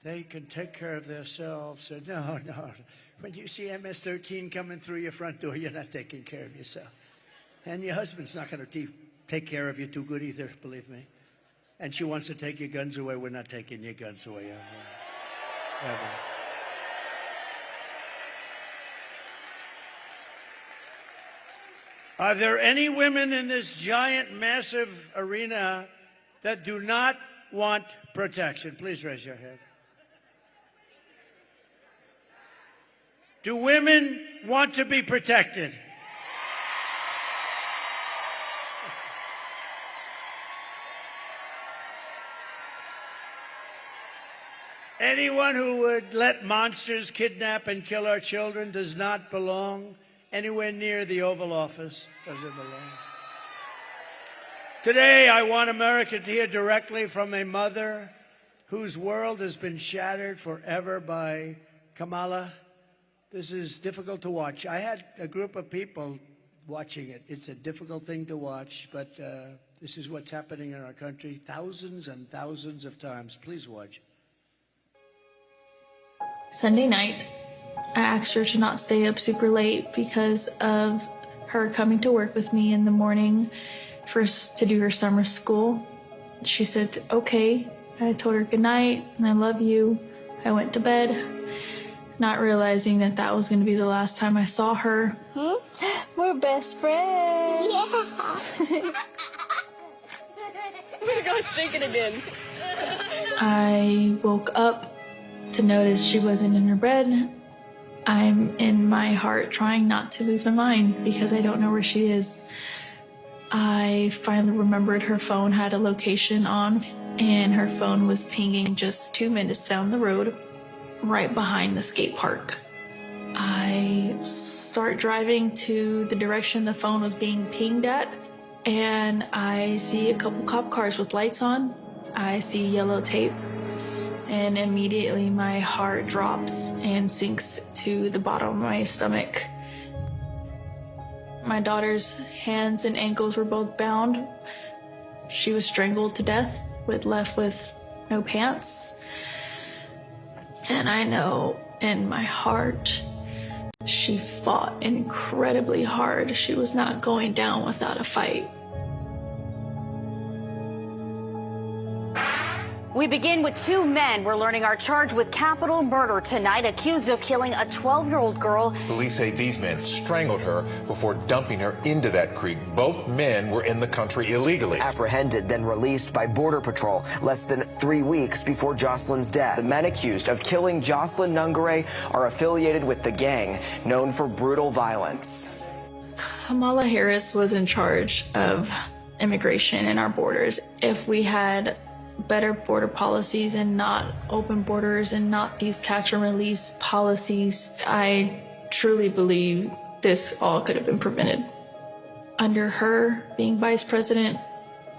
they can take care of themselves. So no. When you see MS-13 coming through your front door, you're not taking care of yourself. And your husband's not going to take care of you too good either, believe me. And she wants to take your guns away. We're not taking your guns away ever. Are there any women in this giant, massive arena that do not want protection? Please raise your hand. Do women want to be protected? Anyone who would let monsters kidnap and kill our children does not belong anywhere near the Oval Office. Doesn't belong. Today, I want America to hear directly from a mother whose world has been shattered forever by Kamala. This is difficult to watch. I had a group of people watching it. It's a difficult thing to watch, but this is what's happening in our country thousands and thousands of times. Please watch. Sunday night, I asked her to not stay up super late because of her coming to work with me in the morning first to do her summer school. She said, okay. I told her good night and I love you. I went to bed, not realizing that that was going to be the last time I saw her. We're best friends. Yeah. We're going to shake it again. I woke up to notice she wasn't in her bed. I'm in my heart trying not to lose my mind because I don't know where she is. I finally remembered her phone had a location on, and her phone was pinging just 2 minutes down the road, right behind the skate park. I start driving to the direction the phone was being pinged at, and I see a couple cop cars with lights on. I see yellow tape, and immediately my heart drops and sinks to the bottom of my stomach. My daughter's hands and ankles were both bound. She was strangled to death, left with no pants. And I know in my heart, she fought incredibly hard. She was not going down without a fight. We begin with two men we're learning are charged with capital murder tonight, accused of killing a 12-year-old girl. Police say these men strangled her before dumping her into that creek. Both men were in the country illegally. Apprehended, then released by Border Patrol less than 3 weeks before Jocelyn's death. The men accused of killing Jocelyn Nungare are affiliated with the gang known for brutal violence. Kamala Harris was in charge of immigration in our borders. If we had better border policies and not open borders and not these catch and release policies, I truly believe this all could have been prevented. Under her being vice president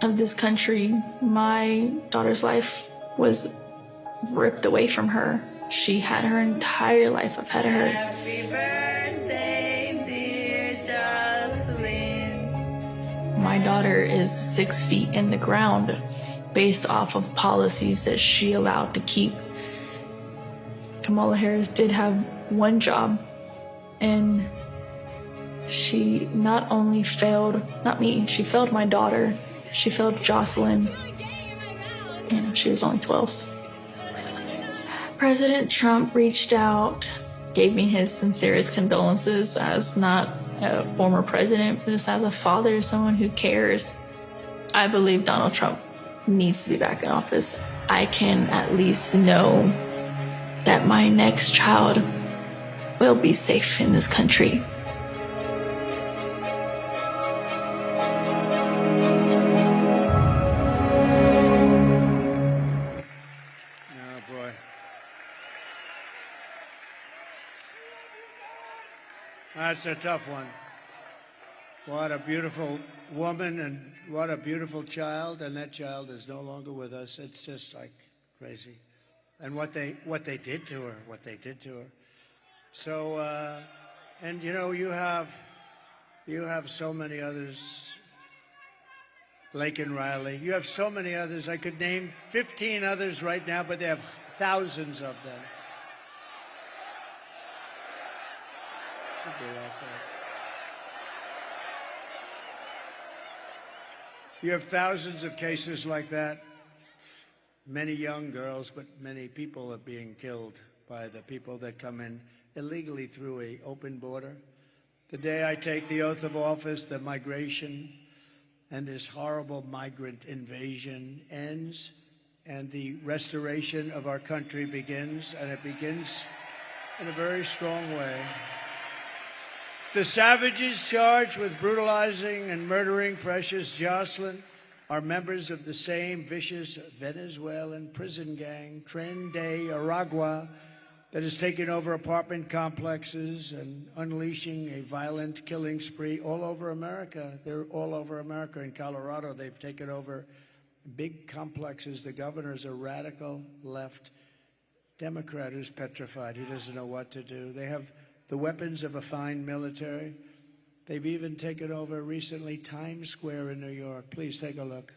of this country, my daughter's life was ripped away from her. She had her entire life ahead of her. Happy birthday, dear Jocelyn. My daughter is 6 feet in the ground based off of policies that she allowed to keep. Kamala Harris did have one job, and she not only failed, not me, she failed my daughter, she failed Jocelyn. She was only 12. President Trump reached out, gave me his sincerest condolences as not a former president, but just as a father, someone who cares. I believe Donald Trump needs to be back in office. I can at least know that my next child will be safe in this country. Oh, boy. That's a tough one. What a beautiful woman and what a beautiful child, and that child is no longer with us. It's just like crazy. And what they did to her, So, and you have so many others, Lake and Riley. You have so many others. I could name 15 others right now, but they have thousands of them. Should be like that. You have thousands of cases like that. Many young girls, but many people are being killed by the people that come in illegally through an open border. The day I take the oath of office, the migration and this horrible migrant invasion ends, and the restoration of our country begins, and it begins in a very strong way. The savages charged with brutalizing and murdering precious Jocelyn are members of the same vicious Venezuelan prison gang, Tren de Aragua, that has taken over apartment complexes and unleashing a violent killing spree all over America. They're all over America. In Colorado, they've taken over big complexes. The governor's a radical left Democrat who's petrified. He doesn't know what to do. They have the weapons of a fine military. They've even taken over recently Times Square in New York. Please take a look.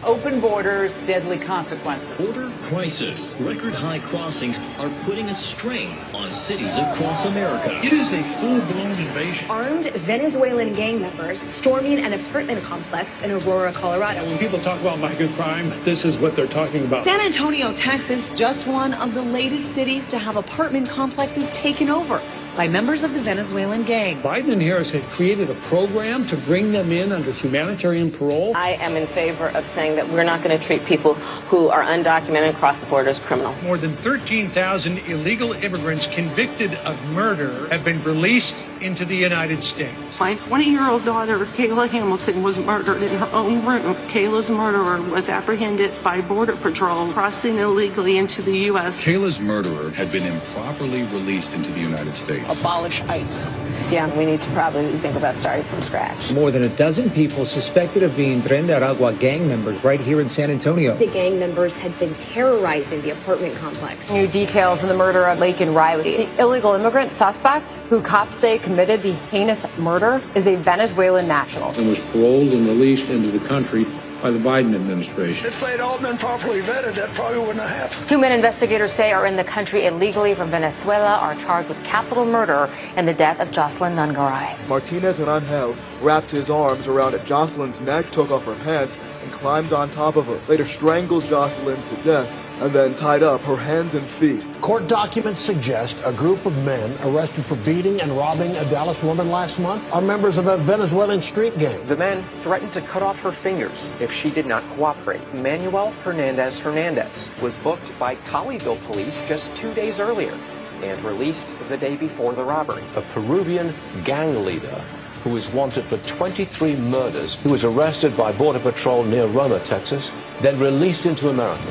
Open borders, deadly consequences. Border crisis. Record high crossings are putting a strain on cities across America. It is a full-blown invasion. Armed Venezuelan gang members storming an apartment complex in Aurora, Colorado. When people talk about migrant crime, this is what they're talking about. San Antonio, Texas, just one of the latest cities to have apartment complexes taken over by members of the Venezuelan gang. Biden and Harris had created a program to bring them in under humanitarian parole. I am in favor of saying that we're not going to treat people who are undocumented across the border as criminals. More than 13,000 illegal immigrants convicted of murder have been released into the United States. My 20-year-old daughter, Kayla Hamilton, was murdered in her own room. Kayla's murderer was apprehended by Border Patrol crossing illegally into the U.S. Kayla's murderer had been improperly released into the United States. Abolish ICE. Yeah, we need to probably think about starting from scratch. More than a dozen people suspected of being Tren de Aragua gang members right here in San Antonio. The gang members had been terrorizing the apartment complex. New details in the murder of Lake and Riley. The illegal immigrant suspect, who cops say committed the heinous murder, is a Venezuelan national. And was paroled and released into the country by the Biden administration. If they'd all been properly vetted, that probably wouldn't have happened. 2 men investigators say are in the country illegally from Venezuela are charged with capital murder in the death of Jocelyn Nungaray. Martinez and Angel wrapped his arms around Jocelyn's neck, took off her pants, and climbed on top of her. Later strangled Jocelyn to death and then tied up her hands and feet. Court documents suggest a group of men arrested for beating and robbing a Dallas woman last month are members of a Venezuelan street gang. The men threatened to cut off her fingers if she did not cooperate. Manuel Hernandez was booked by Colleyville police just 2 days earlier and released the day before the robbery. A Peruvian gang leader who is wanted for 23 murders, who was arrested by Border Patrol near Roma, Texas, then released into America.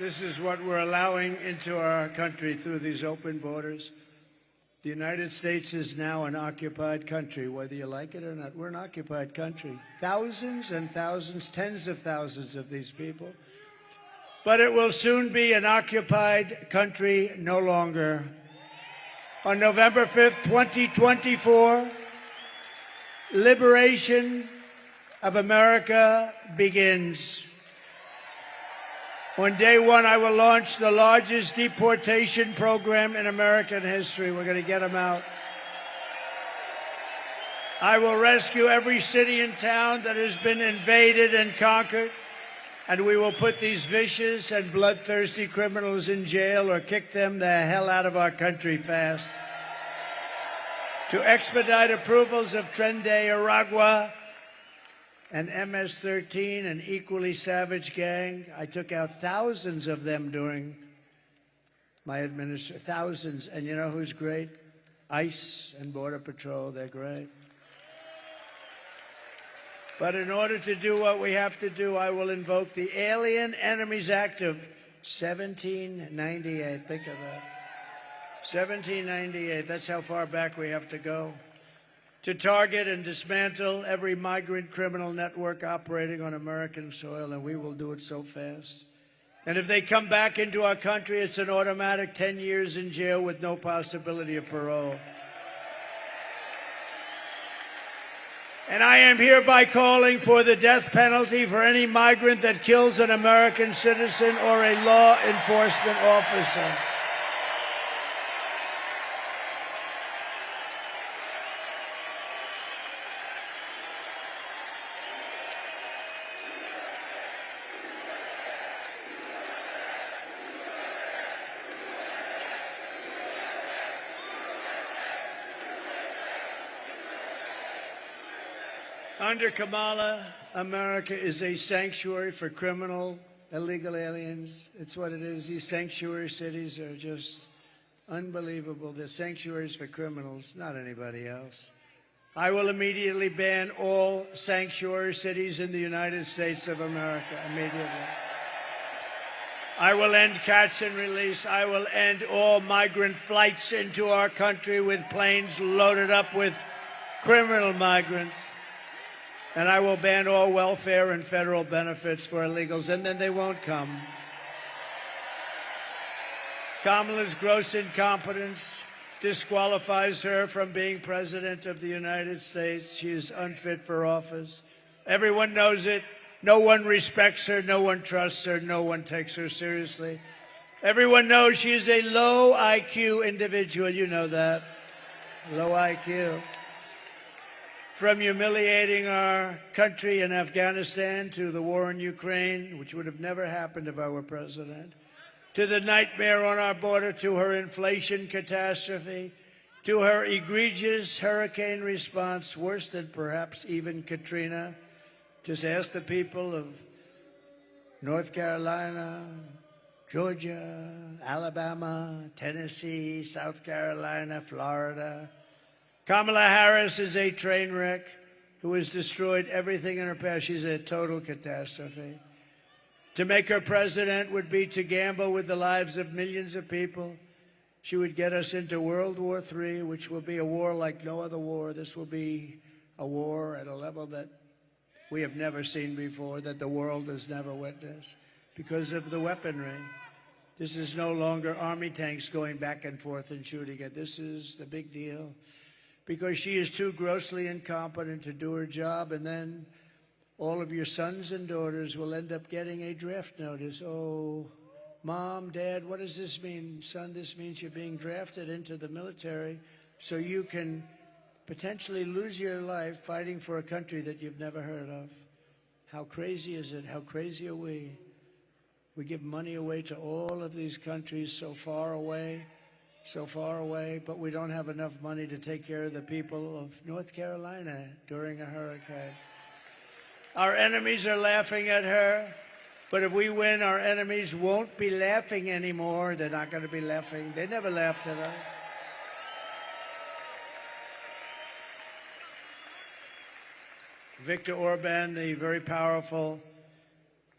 This is what we're allowing into our country through these open borders. The United States is now an occupied country, whether you like it or not. We're an occupied country. Thousands and thousands, tens of thousands of these people. But it will soon be an occupied country no longer. On November 5th, 2024, liberation of America begins. On day one, I will launch the largest deportation program in American history. We're going to get them out. I will rescue every city and town that has been invaded and conquered, and we will put these vicious and bloodthirsty criminals in jail or kick them the hell out of our country fast. To expedite approvals of Tren de Aragua and MS-13, an equally savage gang. I took out thousands of them during my administration, thousands. And you know who's great? ICE and Border Patrol, they're great. But in order to do what we have to do, I will invoke the Alien Enemies Act of 1798. Think of that. 1798, that's how far back we have to go. To target and dismantle every migrant criminal network operating on American soil, and we will do it so fast. And if they come back into our country, it's an automatic 10 years in jail with no possibility of parole. And I am hereby calling for the death penalty for any migrant that kills an American citizen or a law enforcement officer. Under Kamala, America is a sanctuary for criminal, illegal aliens. It's what it is. These sanctuary cities are just Unbelievable. They're sanctuaries for criminals, not anybody else. I will immediately ban all sanctuary cities in the United States of America, immediately. I will end catch and release. I will end all migrant flights into our country with planes loaded up with criminal migrants. And I will ban all welfare and federal benefits for illegals, and then they won't come. Kamala's gross incompetence disqualifies her from being president of the United States. She is unfit for office. Everyone knows it. No one respects her. No one trusts her. No one takes her seriously. Everyone knows she is a low IQ individual. You know that. Low IQ. From humiliating our country in Afghanistan to the war in Ukraine, which would have never happened if I were president, to the nightmare on our border, to her inflation catastrophe, to her egregious hurricane response, worse than perhaps even Katrina. Just ask the people of North Carolina, Georgia, Alabama, Tennessee, South Carolina, Florida. Kamala Harris is a train wreck who has destroyed everything in her path. She's a total catastrophe. To make her president would be to gamble with the lives of millions of people. She would get us into World War III, which will be a war like no other war. This will be a war at a level that we have never seen before, that the world has never witnessed, because of the weaponry. This is no longer army tanks going back and forth and shooting it. This is the big deal, because she is too grossly incompetent to do her job, and then all of your sons and daughters will end up getting a draft notice. Oh, Mom, Dad, what does this mean? Son, this means you're being drafted into the military so you can potentially lose your life fighting for a country that you've never heard of. How crazy is it? How crazy are we? We give money away to all of these countries so far away, but we don't have enough money to take care of the people of North Carolina during a hurricane. Our enemies are laughing at her, but if we win, our enemies won't be laughing anymore. They're not going to be laughing. They never laughed at us. Viktor Orban, the very powerful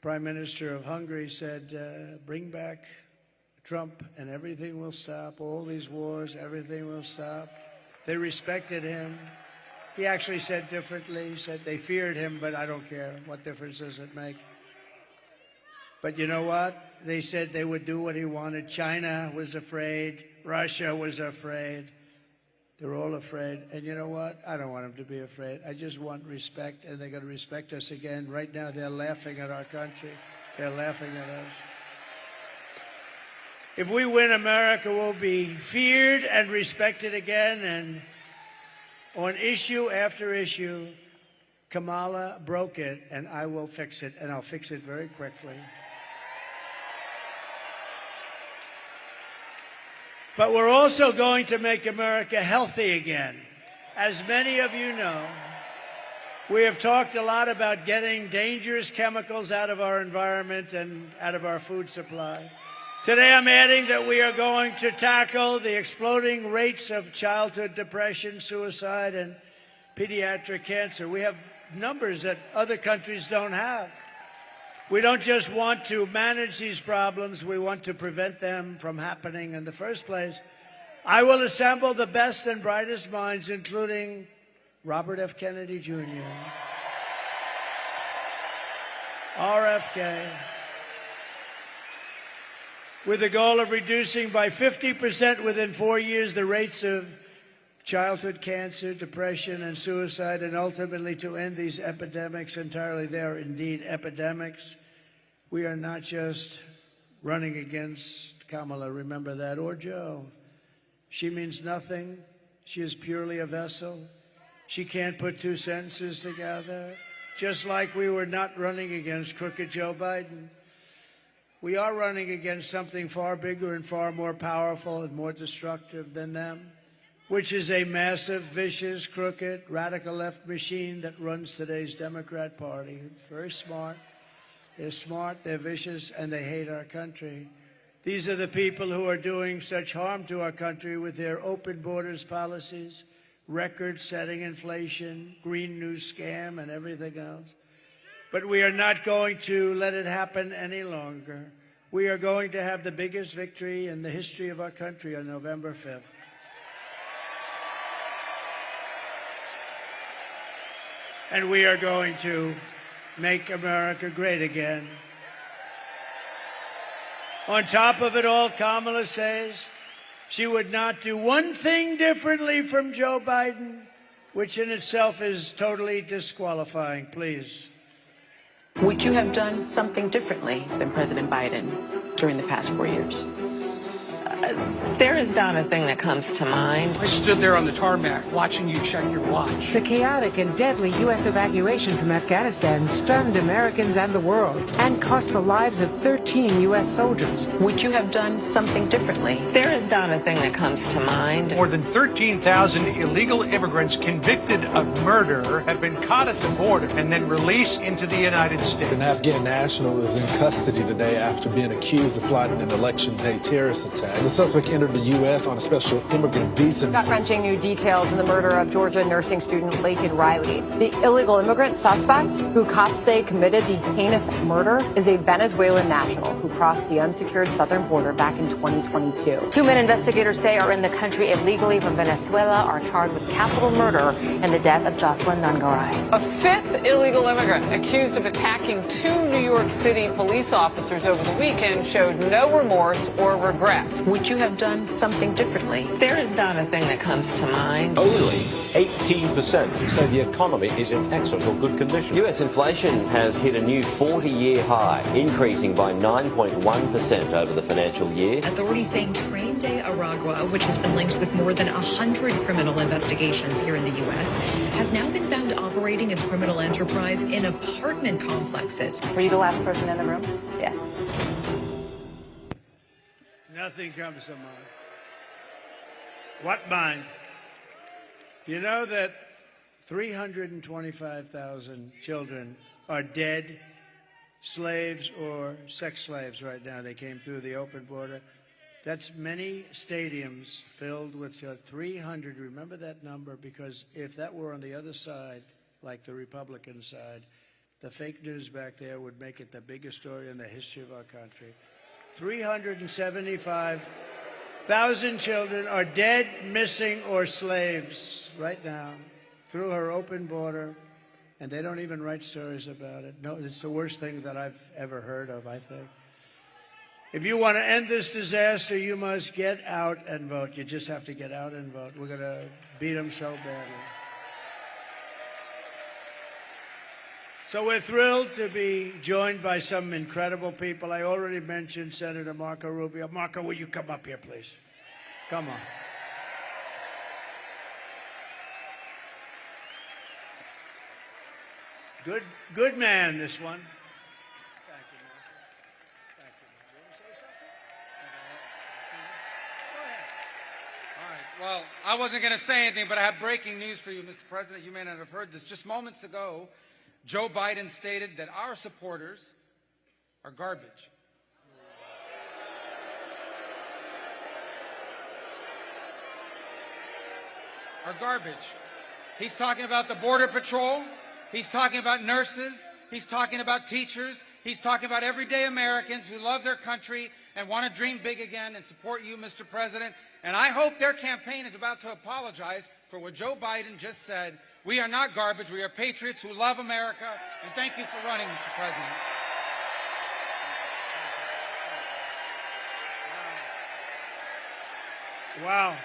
Prime Minister of Hungary, said, bring back Trump and everything will stop. All these wars, everything will stop. They respected him. He actually said differently. He said they feared him, but I don't care. What difference does it make? But you know what? They said they would do what he wanted. China was afraid. Russia was afraid. They're all afraid. And you know what? I don't want them to be afraid. I just want respect, and they're going to respect us again. Right now, they're laughing at our country. They're laughing at us. If we win, America will be feared and respected again. And on issue after issue, Kamala broke it, and I will fix it, and I'll fix it very quickly. But we're also going to make America healthy again. As many of you know, we have talked a lot about getting dangerous chemicals out of our environment and out of our food supply. Today I'm adding that we are going to tackle the exploding rates of childhood depression, suicide, and pediatric cancer. We have numbers that other countries don't have. We don't just want to manage these problems, we want to prevent them from happening in the first place. I will assemble the best and brightest minds, including Robert F. Kennedy Jr., RFK, with the goal of reducing by 50% within 4 years the rates of childhood cancer, depression, and suicide, and ultimately to end these epidemics entirely. They are indeed epidemics. We are not just running against Kamala, remember that, or Joe. She means nothing. She is purely a vessel. She can't put two sentences together. Just like we were not running against crooked Joe Biden. We are running against something far bigger and far more powerful and more destructive than them, which is a massive, vicious, crooked, radical left machine that runs today's Democrat Party. Very smart. They're smart, they're vicious, and they hate our country. These are the people who are doing such harm to our country with their open borders policies, record-setting inflation, Green New Scam, and everything else. But we are not going to let it happen any longer. We are going to have the biggest victory in the history of our country on November 5th. And we are going to make America great again. On top of it all, Kamala says she would not do one thing differently from Joe Biden, which in itself is totally disqualifying. Please. Would you have done something differently than President Biden during the past 4 years? There is not a thing that comes to mind. I stood there on the tarmac watching you check your watch. The chaotic and deadly U.S. evacuation from Afghanistan stunned Americans and the world and cost the lives of 13 U.S. soldiers. Would you have done something differently? There is not a thing that comes to mind. More than 13,000 illegal immigrants convicted of murder have been caught at the border and then released into the United States. An Afghan national is in custody today after being accused of plotting an election day terrorist attack. The suspect entered the U.S. on a special immigrant visa. Gut-wrenching new details in the murder of Georgia nursing student Laken Riley. The illegal immigrant suspect, who cops say committed the heinous murder, is a Venezuelan national who crossed the unsecured southern border back in 2022. 2 men investigators say are in the country illegally from Venezuela are charged with capital murder in the death of Jocelyn Nungaray. A fifth illegal immigrant accused of attacking 2 New York City police officers over the weekend showed no remorse or regret. Would you have done something differently? There is not a thing that comes to mind. Only 18% say the economy is in excellent or good condition. US inflation has hit a new 40-year high, increasing by 9.1% over the financial year. Authorities saying Train Day Aragua, which has been linked with more than 100 criminal investigations here in the U.S., has now been found operating its criminal enterprise in apartment complexes. Were you the last person in the room? Yes. Nothing comes to mind. What mind? You know that 325,000 children are dead slaves or sex slaves right now. They came through the open border. That's many stadiums filled with 300. Remember that number, because if that were on the other side, like the Republican side, the fake news back there would make it the biggest story in the history of our country. 375,000 children are dead, missing, or slaves right now through her open border, and they don't even write stories about it. No, it's the worst thing that I've ever heard of, I think. If you want to end this disaster, you must get out and vote. You just have to get out and vote. We're going to beat them so badly. So we're thrilled to be joined by some incredible people. I already mentioned Senator Marco Rubio. Marco, will you come up here, please? Come on. Good man, this one. Thank you, Marco. Thank you. You want to say something? All right. Well, I wasn't going to say anything, but I have breaking news for you, Mr. President. You may not have heard this. Just moments ago, Joe Biden stated that our supporters are garbage. Are garbage. He's talking about the Border Patrol. He's talking about nurses. He's talking about teachers. He's talking about everyday Americans who love their country and want to dream big again and support you, Mr. President. And I hope their campaign is about to apologize for what Joe Biden just said. We are not garbage. We are patriots who love America. And thank you for running, Mr. President. Wow.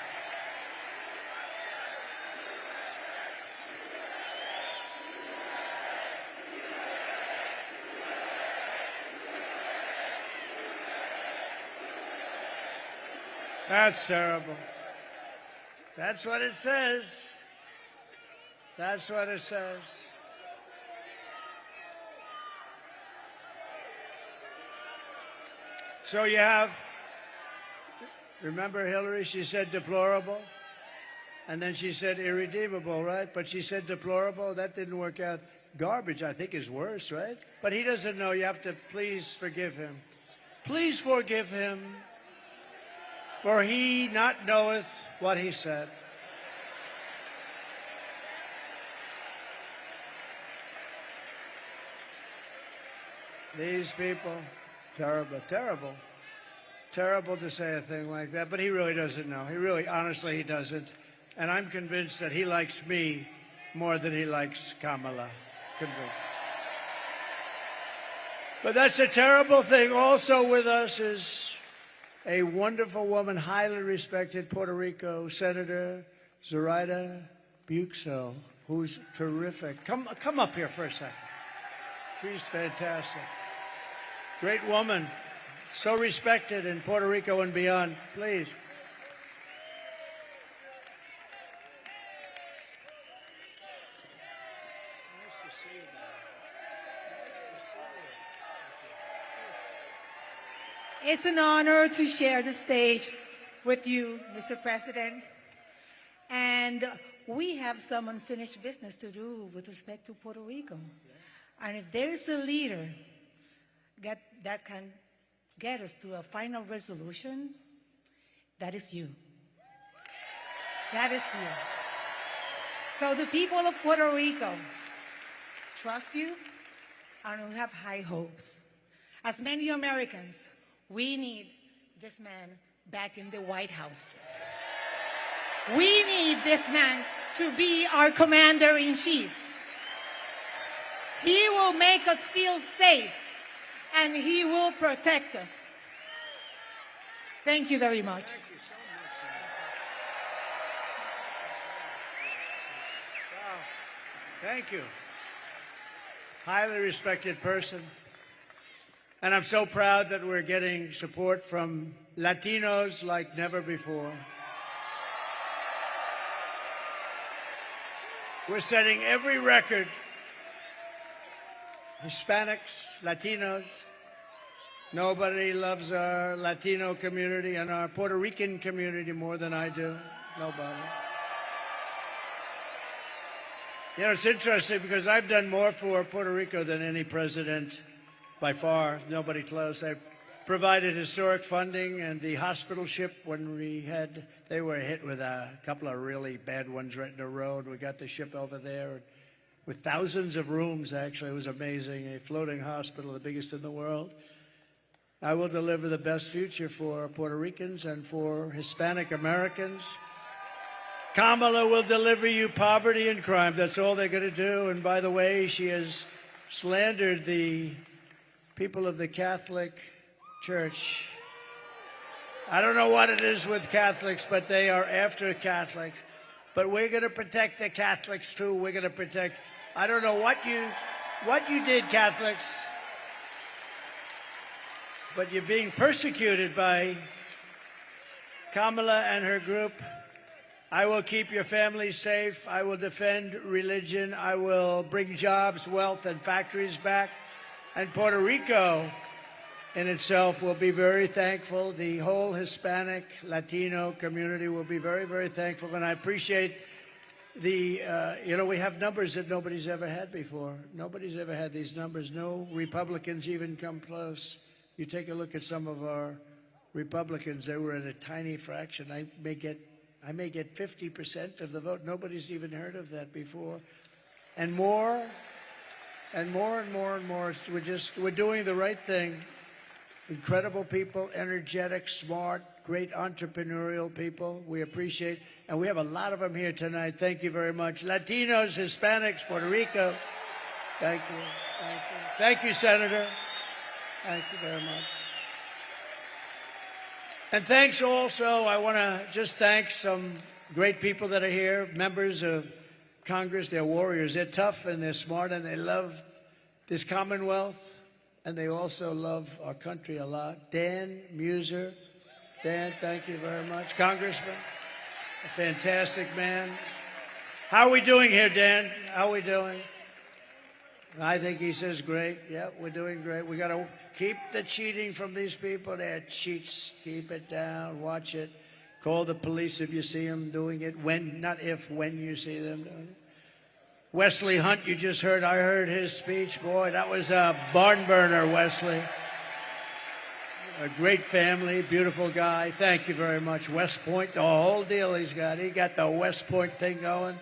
That's terrible. That's what it says. That's what it says. So you have, remember Hillary, she said deplorable, and then she said irredeemable, right? But she said deplorable, that didn't work out. Garbage, I think, is worse, right? But he doesn't know. You have to please forgive him. Please forgive him, for he not knoweth what he said. These people, it's terrible, terrible. Terrible to say a thing like that, but he really doesn't know. He really, honestly, he doesn't. And I'm convinced that he likes me more than he likes Kamala. Convinced. But that's a terrible thing. Also with us is a wonderful woman, highly respected Puerto Rico Senator Zoraida Buxo, who's terrific. Come up here for a second. She's fantastic. Great woman. So respected in Puerto Rico and beyond. Please. It's an honor to share the stage with you, Mr. President. And we have some unfinished business to do with respect to Puerto Rico. And if there's a leader that can get us to a final resolution, that is you. That is you. So the people of Puerto Rico trust you and we have high hopes. As many Americans, we need this man back in the White House. We need this man to be our commander-in-chief. He will make us feel safe, and he will protect us. Thank you very much. Thank you so much. Wow. Thank you. Highly respected person. And I'm so proud that we're getting support from Latinos like never before. We're setting every record. Hispanics, Latinos. Nobody loves our Latino community and our Puerto Rican community more than I do. Nobody. You know, it's interesting because I've done more for Puerto Rico than any president by far. Nobody close. I provided historic funding and the hospital ship when they were hit with a couple of really bad ones right in the road. We got the ship over there with thousands of rooms, actually. It was amazing. A floating hospital, the biggest in the world. I will deliver the best future for Puerto Ricans and for Hispanic Americans. Kamala will deliver you poverty and crime. That's all they're going to do. And by the way, she has slandered the people of the Catholic Church. I don't know what it is with Catholics, but they are after Catholics. But we're going to protect the Catholics, too. We're going to protect. I don't know what you did, Catholics, but you're being persecuted by Kamala and her group. I will keep your families safe. I will defend religion. I will bring jobs, wealth, and factories back. And Puerto Rico in itself will be very thankful. The whole Hispanic, Latino community will be very, very thankful. And I appreciate we have numbers that nobody's ever had before. Nobody's ever had these numbers. No Republicans even come close. You take a look at some of our Republicans, they were at a tiny fraction. I may get 50% of the vote. Nobody's even heard of that before. And more and more and more and more. We're doing the right thing. Incredible people, energetic, smart, great entrepreneurial people. We appreciate, and we have a lot of them here tonight. Thank you very much. Latinos, Hispanics, Puerto Rico. Thank you. Thank you. Thank you, Senator. Thank you very much. And thanks also, I want to just thank some great people that are here, members of Congress. They're warriors. They're tough and they're smart and they love this Commonwealth and they also love our country a lot. Dan Muser. Dan, thank you very much. Congressman, a fantastic man. How are we doing here, Dan? How are we doing? I think he says great. Yeah, we're doing great. We got to keep the cheating from these people. They're cheats. Keep it down. Watch it. Call the police if you see them doing it. When, not if, when you see them doing it. Wesley Hunt, you just heard. I heard his speech. Boy, that was a barn burner, Wesley. a great family, beautiful guy. Thank you very much. West Point, the whole deal he's got. He got the West Point thing going.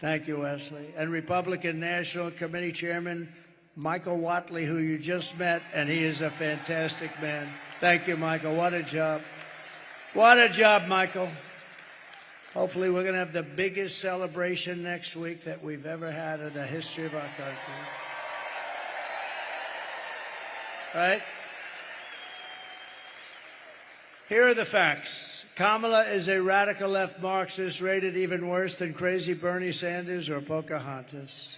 Thank you, Wesley. And Republican National Committee Chairman Michael Watley, who you just met, and he is a fantastic man. Thank you, Michael. What a job. What a job, Michael. Hopefully we're going to have the biggest celebration next week that we've ever had in the history of our country. Right? Here are the facts. Kamala is a radical left Marxist rated even worse than crazy Bernie Sanders or Pocahontas.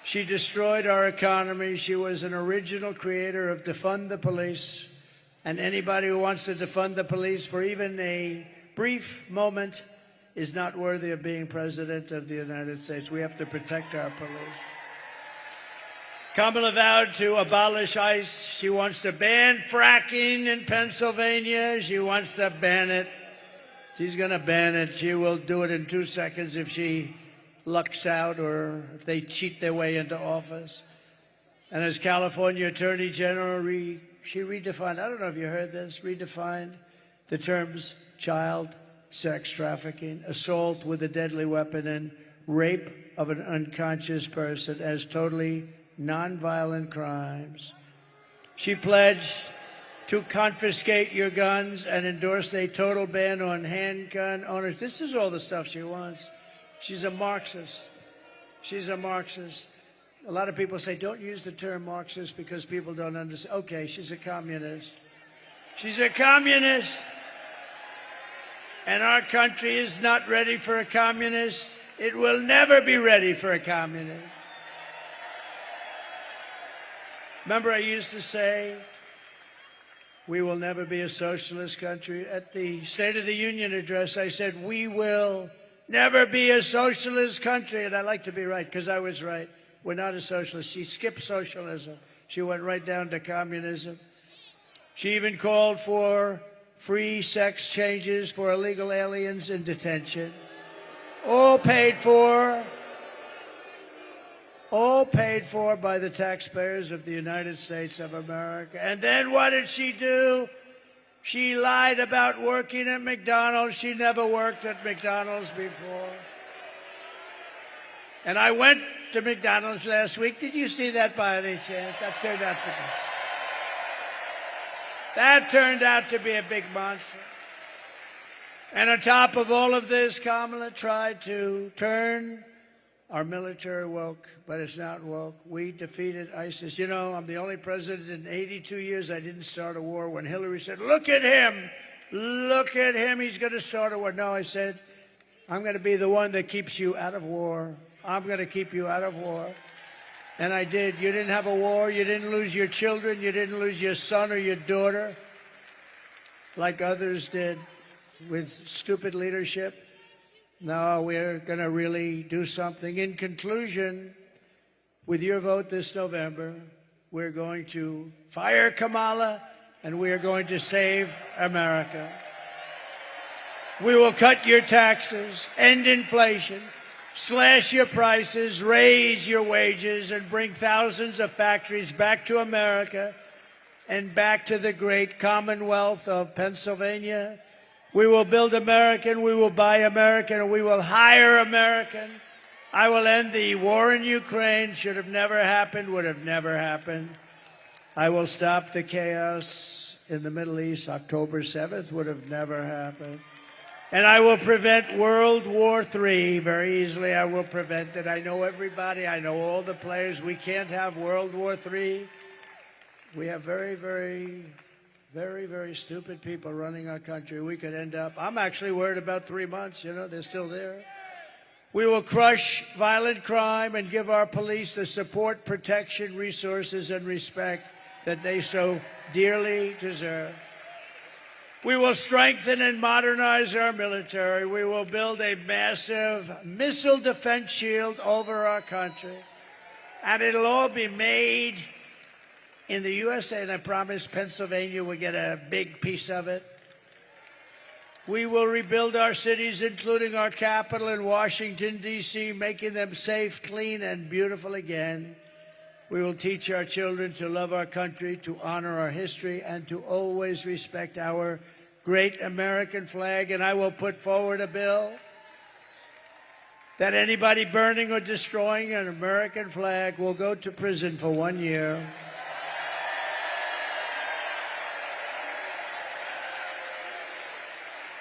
She destroyed our economy. She was an original creator of defund the police. And anybody who wants to defund the police for even a brief moment is not worthy of being president of the United States. We have to protect our police. Kamala vowed to abolish ICE. She wants to ban fracking in Pennsylvania. She wants to ban it. She's going to ban it. She will do it in 2 seconds if she lucks out or if they cheat their way into office. And as California Attorney General, she redefined, I don't know if you heard this, redefined the terms child sex trafficking, assault with a deadly weapon, and rape of an unconscious person as totally nonviolent crimes. She pledged to confiscate your guns and endorsed a total ban on handgun owners. This is all the stuff she wants. She's a Marxist. She's a Marxist. A lot of people say, don't use the term Marxist because people don't understand. Okay, she's a communist. She's a communist. And our country is not ready for a communist. It will never be ready for a communist. Remember, I used to say, we will never be a socialist country. At the State of the Union address, I said, we will never be a socialist country. And I like to be right, because I was right. We're not a socialist. She skipped socialism. She went right down to communism. She even called for free sex changes for illegal aliens in detention. All paid for by the taxpayers of the United States of America. And then what did she do? She lied about working at McDonald's. She never worked at McDonald's before. And I went to McDonald's last week. Did you see that by any chance? That turned out to be a big monster. And on top of all of this, Kamala tried to turn our military woke, but it's not woke. We defeated ISIS. You know, I'm the only president in 82 years I didn't start a war. When Hillary said, look at him, he's going to start a war. No, I said, I'm going to be the one that keeps you out of war. I'm going to keep you out of war. And I did. You didn't have a war. You didn't lose your children. You didn't lose your son or your daughter like others did with stupid leadership. No, we're going to really do something. In conclusion, with your vote this November, we're going to fire Kamala and we are going to save America. We will cut your taxes, end inflation, slash your prices, raise your wages, and bring thousands of factories back to America and back to the great Commonwealth of Pennsylvania. We will build American, we will buy American, and we will hire American. I will end the war in Ukraine. Should have never happened, would have never happened. I will stop the chaos in the Middle East. October 7th would have never happened. And I will prevent World War III very easily. I will prevent it. I know everybody. I know all the players. We can't have World War III. We have very, very stupid people running our country. We could end up, I'm actually worried about 3 months. You know, they're still there. We will crush violent crime and give our police the support, protection, resources, and respect that they so dearly deserve. We will strengthen and modernize our military. We will build a massive missile defense shield over our country. And it'll all be made in the USA, and I promise Pennsylvania will get a big piece of it. We will rebuild our cities, including our capital in Washington, D.C., making them safe, clean, and beautiful again. We will teach our children to love our country, to honor our history, and to always respect our great American flag. And I will put forward a bill that anybody burning or destroying an American flag will go to prison for 1 year.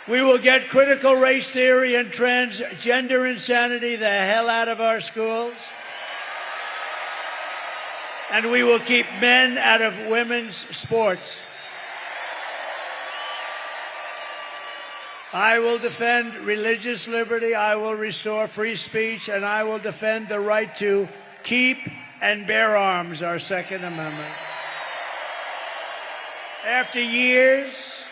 We will get critical race theory and transgender insanity the hell out of our schools. And we will keep men out of women's sports. I will defend religious liberty, I will restore free speech, and I will defend the right to keep and bear arms, our Second Amendment. After years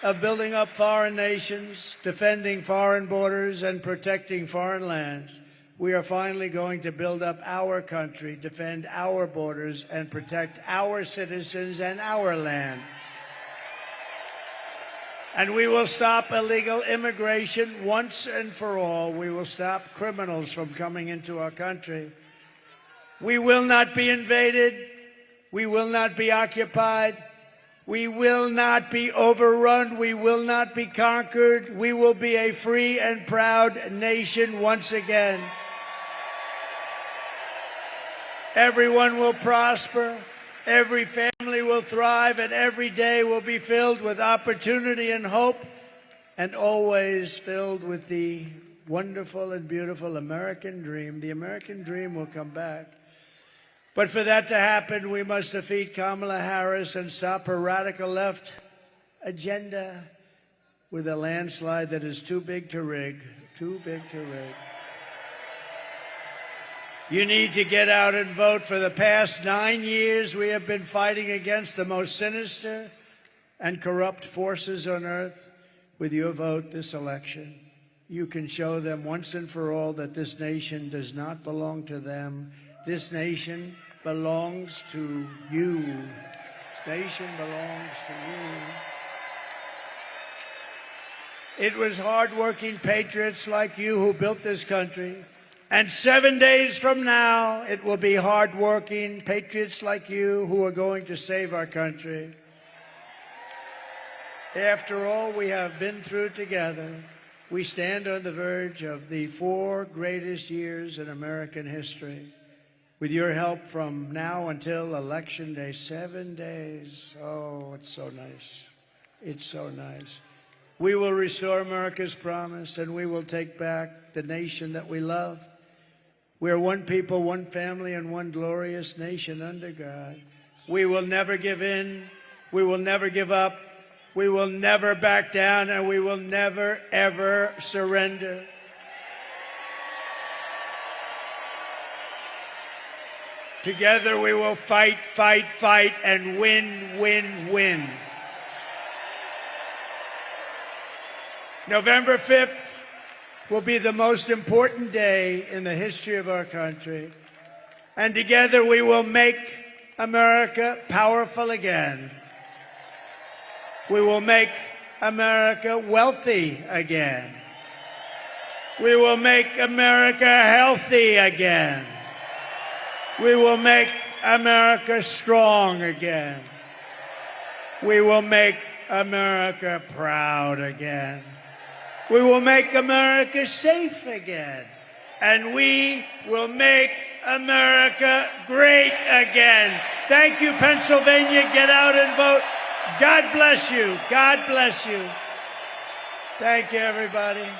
of building up foreign nations, defending foreign borders, and protecting foreign lands, we are finally going to build up our country, defend our borders, and protect our citizens and our land. And we will stop illegal immigration once and for all. We will stop criminals from coming into our country. We will not be invaded. We will not be occupied. We will not be overrun. We will not be conquered. We will be a free and proud nation once again. Everyone will prosper. Every family will thrive, and every day will be filled with opportunity and hope, and always filled with the wonderful and beautiful American dream. The American dream will come back. But for that to happen, we must defeat Kamala Harris and stop her radical left agenda with a landslide that is too big to rig, too big to rig. You need to get out and vote. For the past 9 years, we have been fighting against the most sinister and corrupt forces on earth. With your vote this election, you can show them once and for all that this nation does not belong to them. This nation belongs to you. This nation belongs to you. It was hardworking patriots like you who built this country. And 7 days from now, it will be hardworking patriots like you who are going to save our country. After all we have been through together, we stand on the verge of the 4 greatest years in American history. With your help from now until Election Day, 7 days. Oh, it's so nice. It's so nice. We will restore America's promise, and we will take back the nation that we love. We are one people, one family, and one glorious nation under God. We will never give in. We will never give up. We will never back down, and we will never, ever surrender. Together we will fight, fight, fight, and win, win, win. November 5th will be the most important day in the history of our country. And together we will make America powerful again. We will make America wealthy again. We will make America healthy again. We will make America strong again. We will make America proud again. We will make America safe again. And we will make America great again. Thank you, Pennsylvania. Get out and vote. God bless you. God bless you. Thank you, everybody.